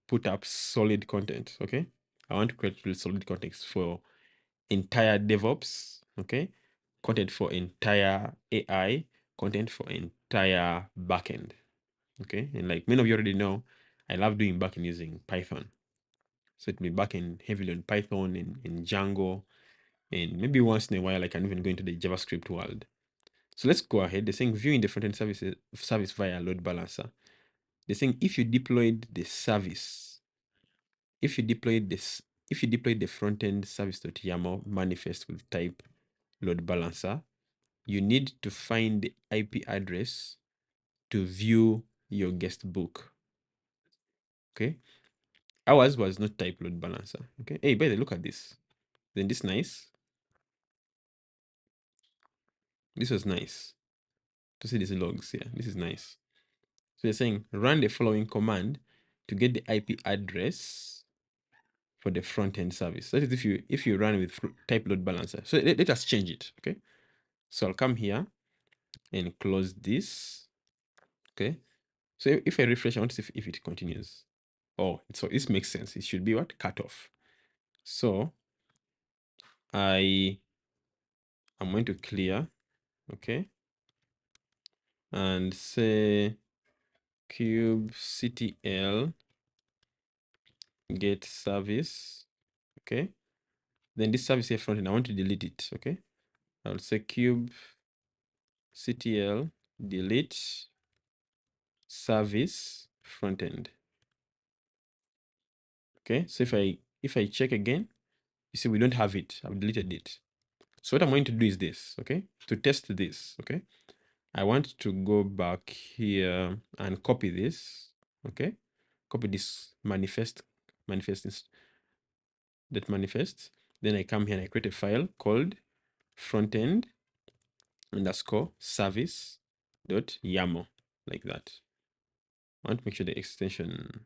put up solid content, okay. I want to create solid content for entire DevOps, okay, content for entire AI, content for entire backend, okay. And like many of you already know, I love doing backend using Python. So it may backend heavily on Python in Django, and maybe once in a while I can even go into the JavaScript world. So let's go ahead. They're saying viewing the front-end service via load balancer. They're saying if you deployed the service, if you deployed the front-end service.yaml manifest with type load balancer, you need to find the IP address to view your guest book. Okay. Ours was not type load balancer. Okay. Hey, by the way, look at this. Then this nice. This was nice to see these logs here. This is nice. So they're saying run the following command to get the IP address for the front-end service. That is if you run with type load balancer. So let us change it. Okay. So I'll come here and close this. Okay. So if I refresh, I want to see if it continues. Oh, so this makes sense. It should be what? Cut off. So I'm going to clear. Okay. And say kubectl get service. Okay. Then this service here front end, I want to delete it. Okay. I'll say kubectl delete service front end. Okay. So if I check again, you see we don't have it. I've deleted it. So what I'm going to do is this. Okay. To test this. Okay. I want to go back here and copy this. Okay. Copy this manifest that manifests. Then I come here and I create a file called frontend underscore service dot YAML, like that. I want to make sure the extension,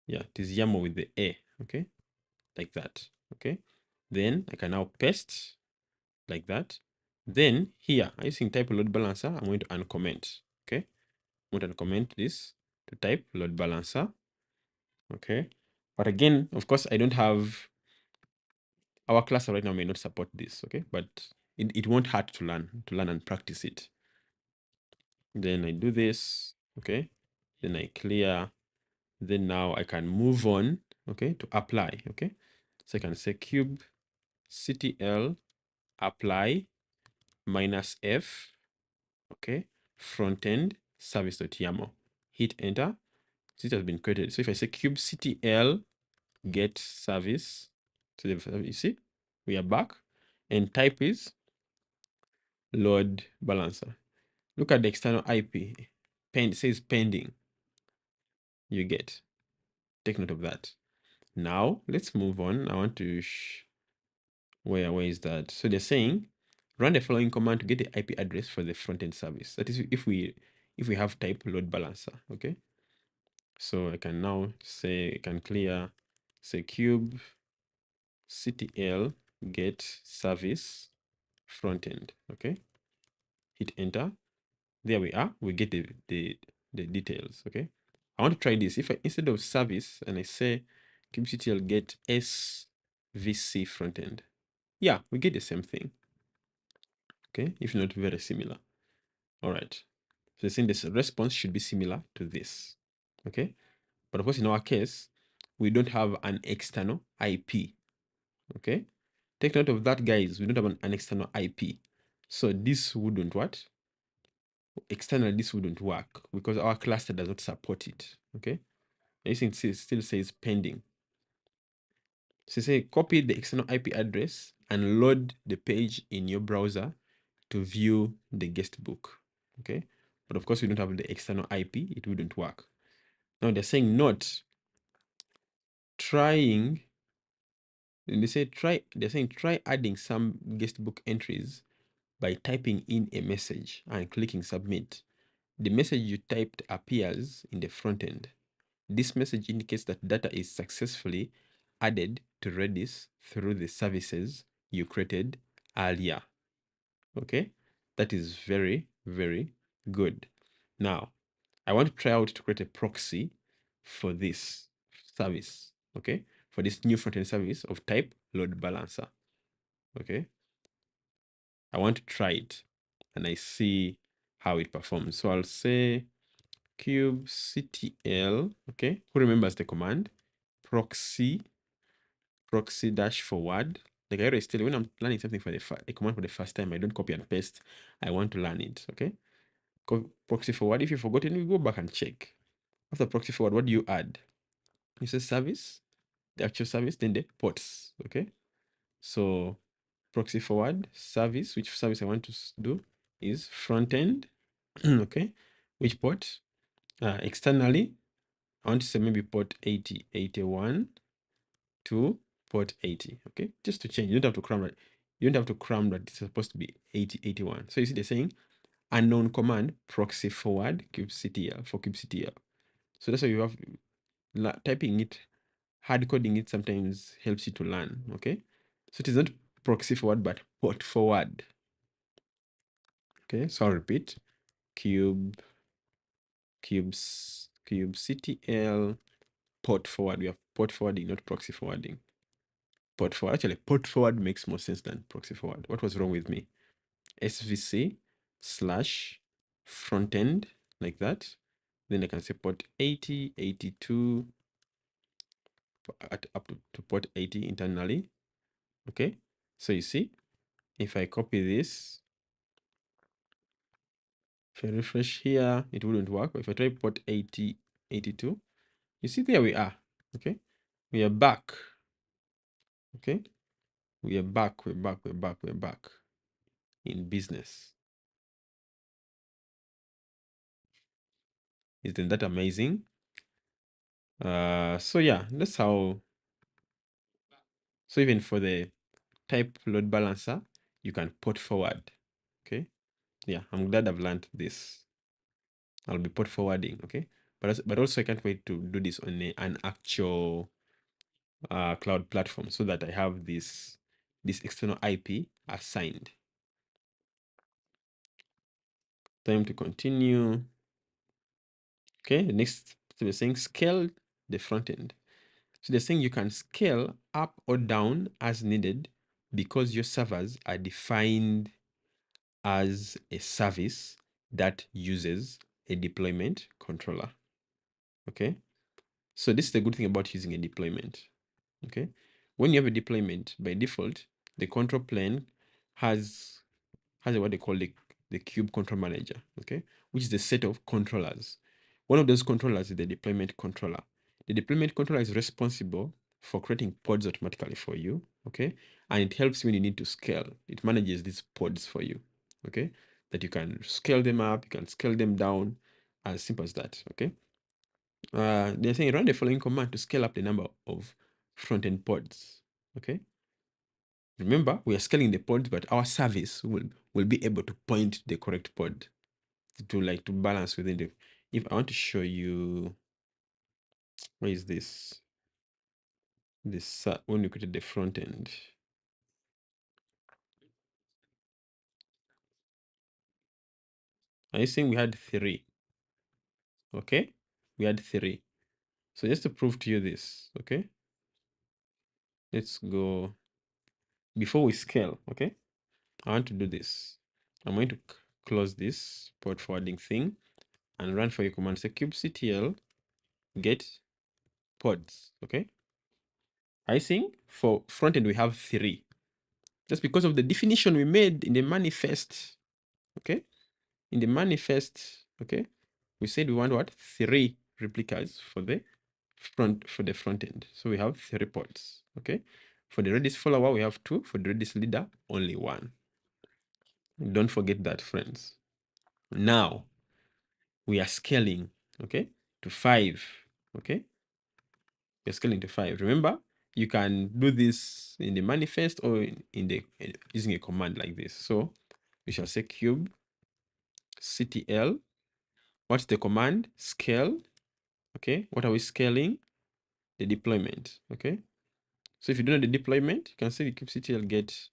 yeah, it is YAML with the A, okay, like that. Okay, then I can now paste like that. Then here, using type load balancer, I'm going to uncomment. Okay, I'm going to uncomment this to type load balancer. Okay, but again, of course, I don't have, our class right now may not support this. Okay, but it won't hurt to learn and practice it. Then I do this. Okay, then I clear. Then now I can move on, okay, to apply, okay. So I can say kubectl apply -f, okay, frontend service.yaml. Hit enter. So it has been created. So if I say kubectl get service, so you see, we are back, and type is load balancer. Look at the external IP. It says pending. You get. Take note of that. Now let's move on. I want to where is that? So they're saying run the following command to get the IP address for the front-end service. That is if we have type load balancer. Okay. So I can now say, I can clear, say kubectl get service front-end. Okay. Hit enter. There we are. We get the the details. Okay, I want to try this. If I, instead of service, and I say kubectl get svc frontend, yeah, we get the same thing. Okay, if not very similar. All right. So saying this response should be similar to this. Okay, but of course, in our case, we don't have an external IP. Okay, take note of that, guys. We don't have an external IP, so this wouldn't what? External, this wouldn't work because our cluster does not support it. Okay, this thing still says pending. So say copy the external IP address and load the page in your browser to view the guest book. Okay, but of course we don't have the external IP, it wouldn't work. Now they're saying not trying, and they're saying try adding some guest book entries by typing in a message and clicking submit. The message you typed appears in the front end. This message indicates that data is successfully added to Redis through the services you created earlier. Okay, that is very, very good. Now, I want to try out to create a proxy for this service. Okay, for this new front-end service of type load balancer. Okay, I want to try it and I see how it performs. So I'll say kubectl, okay, who remembers the command? Proxy dash forward. Like I always tell you, when I'm learning something for a command for the first time, I don't copy and paste. I want to learn it, okay? Proxy forward. If you've forgotten, you go back and check. After proxy forward, what do you add? You say service, the actual service, then the ports, okay? So proxy forward service, which service I want to do is front end, okay? Which port? Externally, I want to say maybe port 8081 to port 80, okay? Just to change, you don't have to cram that. You don't have to cram that it's supposed to be 8081. So you see they're saying unknown command proxy forward kubectl for kubectl. So that's why you have typing it, hard coding it sometimes helps you to learn, okay? So it is not proxy forward, but port forward. Okay, so I'll repeat kubectl port forward. We have port forwarding, not proxy forwarding. Port forward. Actually, port forward makes more sense than proxy forward. What was wrong with me? svc slash frontend, like that. Then I can say port 80, 82, up to port 80 internally. Okay, so you see, if I copy this, if I refresh here, it wouldn't work. But if I try port 80, 82, you see, there we are. Okay, we are back. Okay, we are back, we're back in business. Isn't that amazing? So yeah, that's how. So even for the type load balancer, you can port forward. Okay, yeah, I'm glad I've learned this. I'll be port forwarding. Okay, but also I can't wait to do this on an actual cloud platform so that I have this external IP assigned. Time to continue. Okay, the next they're saying scale the front end. So they're saying you can scale up or down as needed because your servers are defined as a service that uses a deployment controller. Okay, so this is the good thing about using a deployment. Okay, when you have a deployment, by default, the control plane has what they call the kube control manager, okay, which is the set of controllers. One of those controllers is the deployment controller. The deployment controller is responsible for creating pods automatically for you, okay, and it helps when you need to scale. It manages these pods for you, okay, that you can scale them up, you can scale them down, as simple as that, okay. They're saying run the following command to scale up the number of front-end pods, okay. Remember, we are scaling the pods, but our service will be able to point the correct pod to balance within the. If I want to show you, where is this? This when we created the front end. Are you saying we had 3? Okay, we had 3. So just to prove to you this, okay, let's go. Before we scale, okay, I want to do this. I'm going to close this port forwarding thing and run for your command. Say kubectl get pods. Okay, I think for frontend we have 3. Just because of the definition we made in the manifest. Okay, in the manifest, okay, we said we want what? 3 replicas for the front end. So we have 3 pods. Okay, for the Redis follower we have 2. For the Redis leader only 1. Don't forget that, friends. Now we are scaling, okay, to 5. Okay, we're scaling to 5. Remember, you can do this in the manifest or in the using a command like this. So we shall say kubectl. What's the command? Scale. Okay, what are we scaling? The deployment. Okay, so if you don't know the deployment, you can say kubectl get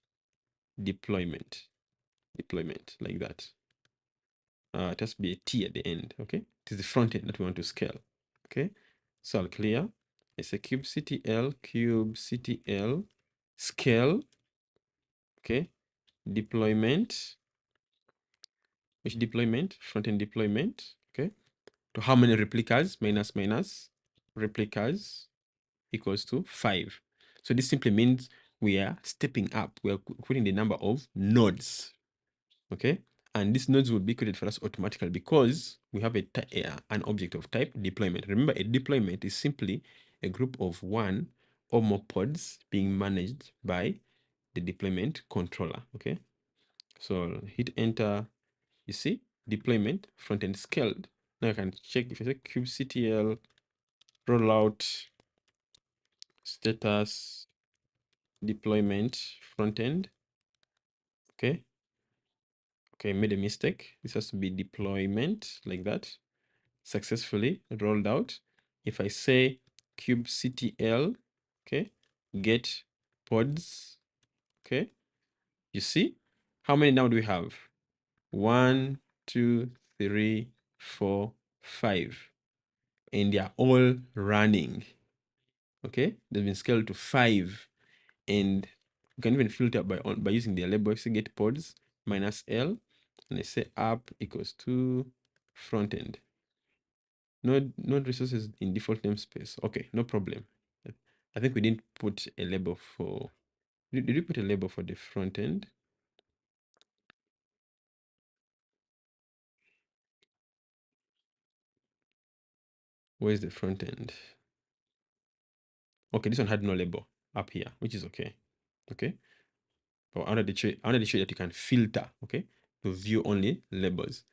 deployment like that. It has to be a T at the end. Okay, it is the front end that we want to scale. Okay, so I'll clear. I say kubectl scale. Okay, deployment. Which deployment? Front end deployment. Okay, to how many replicas? Minus replicas equals to 5. So this simply means we are stepping up. We are putting the number of nodes. Okay, and these nodes will be created for us automatically because we have an object of type deployment. Remember, a deployment is simply a group of 1 or more pods being managed by the deployment controller. Okay, so hit enter. You see, deployment front-end scaled. Now I can check if I say kubectl rollout status deployment front-end. Okay, okay, made a mistake. This has to be deployment like that. Successfully rolled out. If I say kubectl, okay, get pods, okay, you see how many now do we have? 1, 2, 3, 4, 5, and they are all running. Okay, they've been scaled to 5, and you can even filter by using their label. So get pods minus L, and I say app equals to front end. Node resources in default namespace. Okay, no problem. I think we didn't put a label for. Did we put a label for the front end? Where's the front end? Okay, this one had no label up here, which is okay. Okay, but I wanted to show you that you can filter. Okay, to view only labels.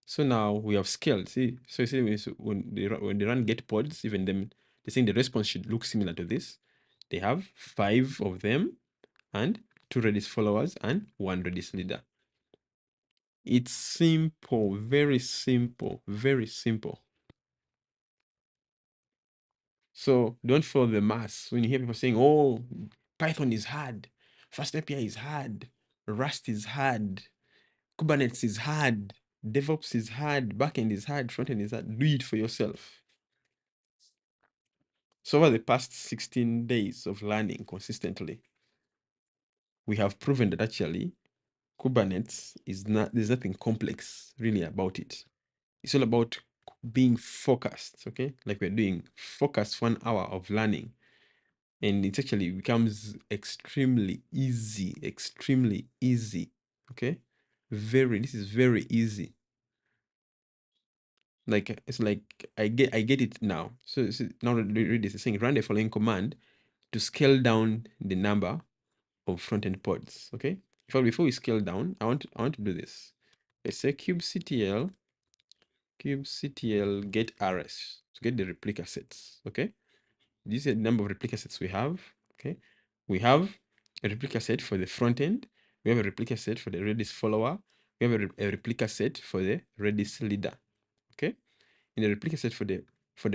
So now we have scaled. See, so you see when they run get pods, even them, they're saying the response should look similar to this. They have 5 of them and 2 Redis followers and 1 Redis leader. It's simple, very simple, very simple. So don't follow the mass. When you hear people saying, oh, Python is hard, Fast API is hard, Rust is hard, Kubernetes is hard, DevOps is hard, backend is hard, frontend is hard, do it for yourself. So over the past 16 days of learning consistently, we have proven that actually Kubernetes there's nothing complex really about it. It's all about being focused, okay? Like we're doing focused 1 hour of learning. And it actually becomes extremely easy, okay? This is very easy. Like, it's like, I get it now. So now read this, it's saying run the following command to scale down the number of front-end pods, okay? Before we scale down, I want to do this. Let's say kubectl get rs to get the replica sets, okay? This is the number of replica sets we have, okay? We have a replica set for the front end. We have a replica set for the Redis follower. We have a replica set for the Redis leader, okay? In the replica set for the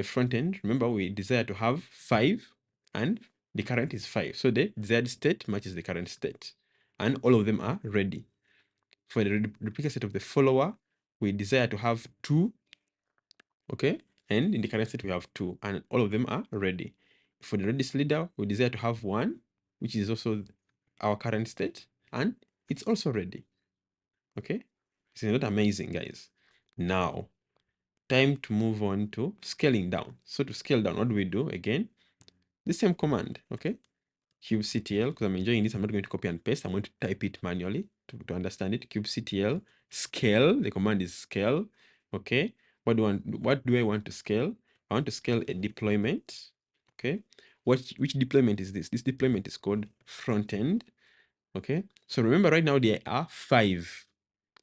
front end, remember we desire to have 5 and the current is 5. So the desired state matches the current state and all of them are ready. For the replica set of the follower, we desire to have 2 okay? And in the current state, we have 2, and all of them are ready. For the Redis leader, we desire to have 1, which is also our current state, and it's also ready, okay? Isn't that amazing, guys? Now, time to move on to scaling down. So to scale down, what do we do? Again, the same command, okay? kubectl, because I'm enjoying this, I'm not going to copy and paste. I'm going to type it manually to understand it. kubectl scale, the command is scale, okay? What do I want to scale? I want to scale a deployment, okay? Which deployment is this? This deployment is called frontend, okay? So remember right now there are 5.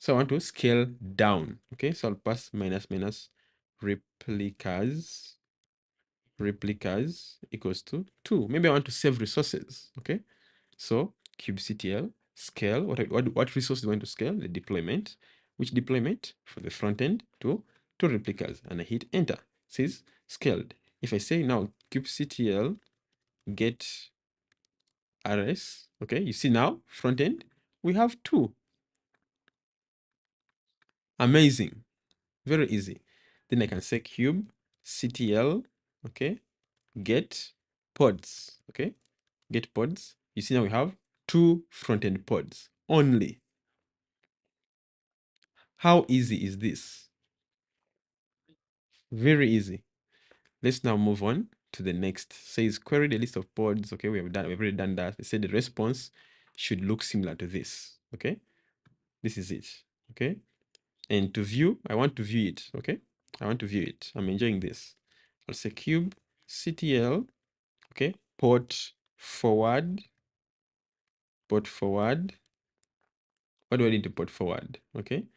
So I want to scale down, okay? So I'll pass minus minus replicas equals to 2. Maybe I want to save resources, okay? So kubectl scale, what resource do I want to scale? The deployment. Which deployment? For the front end to 2 replicas, and I hit enter. It says scaled. If I say now kubectl get rs, okay, you see now front end, we have 2. Amazing, very easy. Then I can say kubectl, okay, get pods, okay, get pods. You see now we have 2 front-end pods only. How easy is this? Very easy. Let's now move on to the next. Says query the list of pods. Okay, we've already done that. It said the response should look similar to this. Okay, this is it. Okay, and to view, I want to view it. Okay, I want to view it. I'm enjoying this. I'll say kubectl. Okay, port forward. What do I need to port forward? Okay,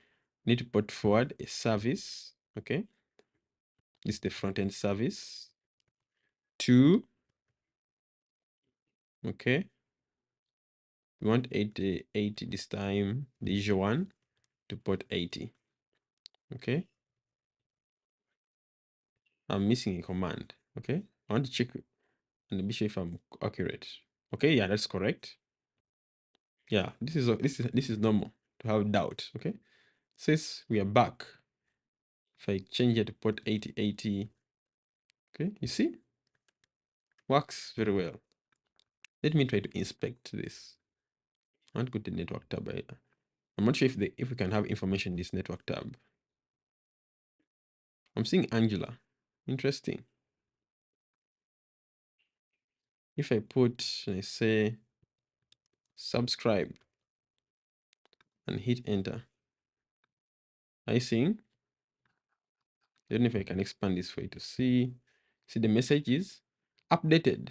need to port forward a service. Okay, this is the front end service to, okay, we want 80 this time, the usual one, to port 80. Okay, I'm missing a command. Okay, I want to check and be sure if I'm accurate. Okay, yeah, that's correct. Yeah, this is normal to have doubt. Okay, says we are back. If I change it to port 8080, okay, you see, works very well. Let me try to inspect this. I want to go to the network tab. I'm not sure if we can have information in this network tab. I'm seeing Angela. Interesting. If I put, I say, subscribe and hit enter, are you seeing? I don't know if I can expand this for you to see. See, the message is updated.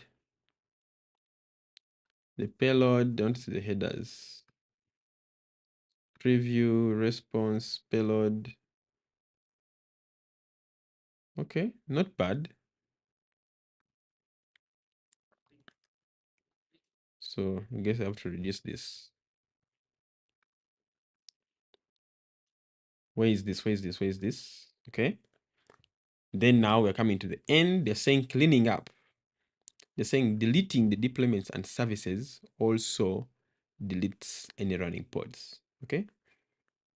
The payload, don't see the headers. Preview, response, payload. Okay, not bad. So I guess I have to reduce this. Where is this? Where is this? Where is this? Okay. Then now we're coming to the end. They're saying cleaning up. They're saying deleting the deployments and services also deletes any running pods. Okay.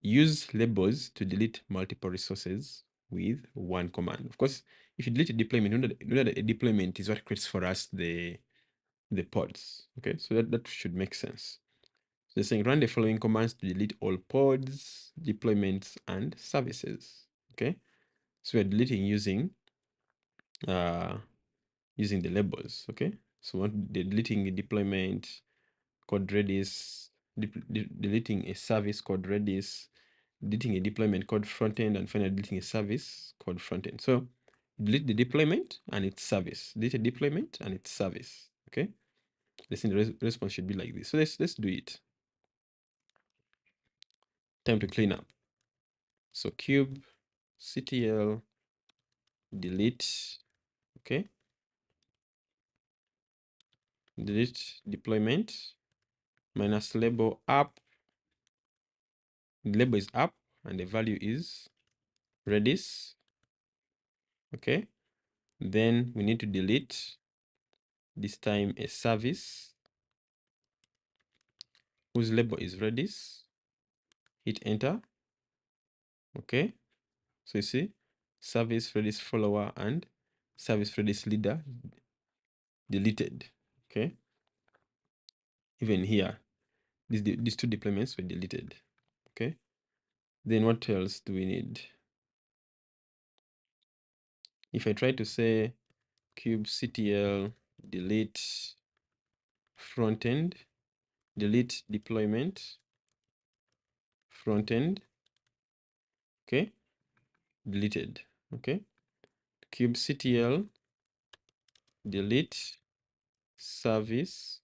Use labels to delete multiple resources with one command. Of course, if you delete a deployment, you know that a deployment is what creates for us the pods. Okay, so that should make sense. So they're saying run the following commands to delete all pods, deployments, and services. Okay, so we're deleting using using the labels. Okay, so we're deleting a deployment called Redis, deleting a service called Redis, deleting a deployment called frontend, and finally deleting a service called frontend. So delete the deployment and its service. Delete a deployment and its service. Okay. Listen, the response should be like this. So let's do it. Time to clean up. So kubectl delete. Okay. Delete deployment minus label up. The label is up and the value is Redis. Okay. Then we need to delete this time a service whose label is Redis. Hit enter. Okay. So you see, service Redis follower and service Redis leader deleted. Okay. Even here, these two deployments were deleted. Okay. Then what else do we need? If I try to say kubectl delete frontend, delete deployment frontend, okay, deleted. Okay, kubectl delete service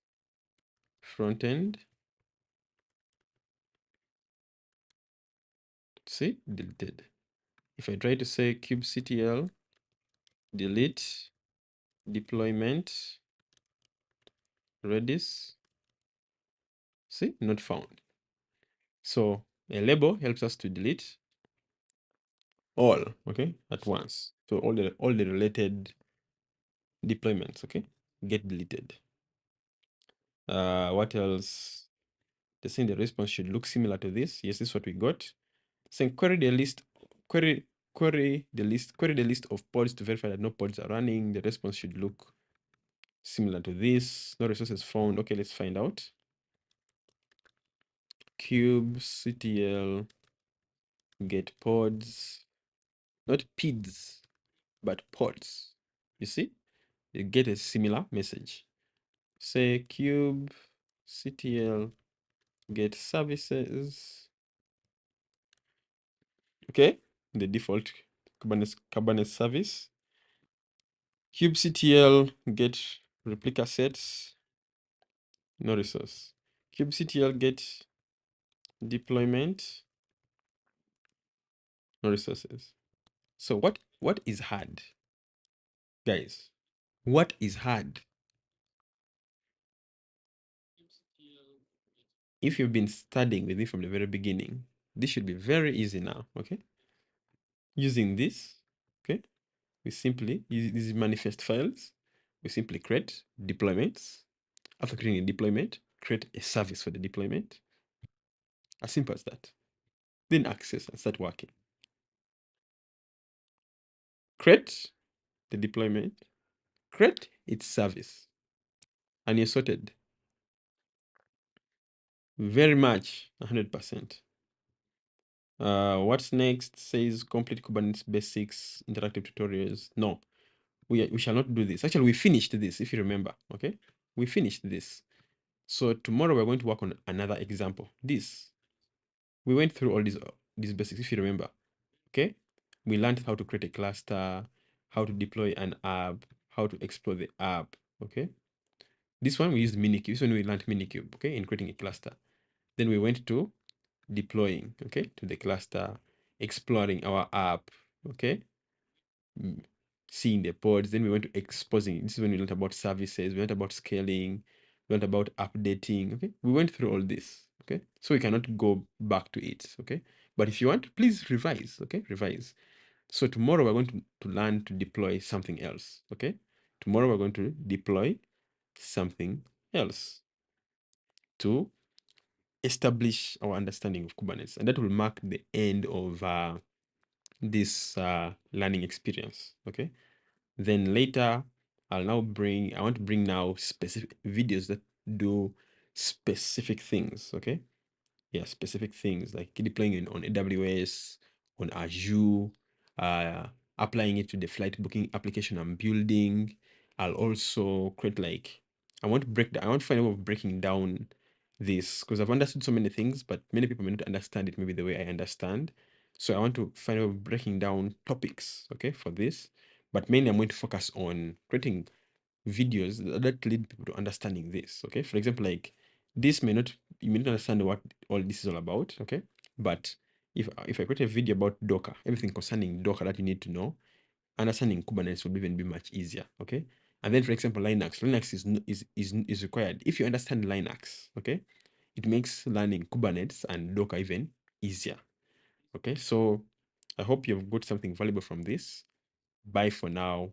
frontend, see, deleted. If I try to say kubectl delete deployment Redis, see, not found. So a label helps us to delete all, okay, at once. So all the related deployments, okay, get deleted. What else? The saying the response should look similar to this. Yes, this is what we got. Saying query the list, query the list of pods to verify that no pods are running. The response should look similar to this. No resources found. Okay, let's find out. Kubectl get pods, not PIDs, but pods. You see, you get a similar message. Say kubectl get services. Okay, the default Kubernetes service. kubectl get replica sets, no resource. kubectl get deployment, no resources. So what is hard, guys? What is hard? If you've been studying with me from the very beginning, this should be very easy now. Okay, using this, okay, we simply use these manifest files. We simply create deployments. After creating a deployment, create a service for the deployment. As simple as that. Then access and start working. Create the deployment, create its service, and you're sorted. Very much 100%. What's next? Says complete Kubernetes basics, interactive tutorials. No, we shall not do this. Actually, we finished this, if you remember. Okay, we finished this. So tomorrow we're going to work on another example. This, we went through all these basics, if you remember. Okay, we learned how to create a cluster, how to deploy an app, how to explore the app. Okay, this one we used Minikube. This one we learned Minikube, okay, in creating a cluster. Then we went to deploying, okay, to the cluster, exploring our app, okay, seeing the pods. Then we went to exposing. This is when we learned about services, we learned about scaling, we learned about updating, okay. We went through all this, okay, so we cannot go back to it, okay. But if you want, please revise, okay, revise. So tomorrow we're going to learn to deploy something else, okay. Tomorrow we're going to deploy something else to establish our understanding of Kubernetes, and that will mark the end of this learning experience. Okay, then later I want to bring now specific videos that do specific things. Okay, yeah, specific things like deploying on AWS, on Azure, applying it to the flight booking application I'm building. I'll also create like I want to find a way of breaking down this because I've understood so many things, but many people may not understand it maybe the way I understand. So I want to find a way of breaking down topics, okay, for this. But mainly I'm going to focus on creating videos that lead people to understanding this. Okay, for example, like this you may not understand what all this is all about. Okay, but if I create a video about Docker, everything concerning Docker that you need to know, understanding Kubernetes would even be much easier. Okay, and then for example, Linux is required. If you understand Linux, okay, it makes learning Kubernetes and Docker even easier. Okay, so I hope you've got something valuable from this. Bye for now.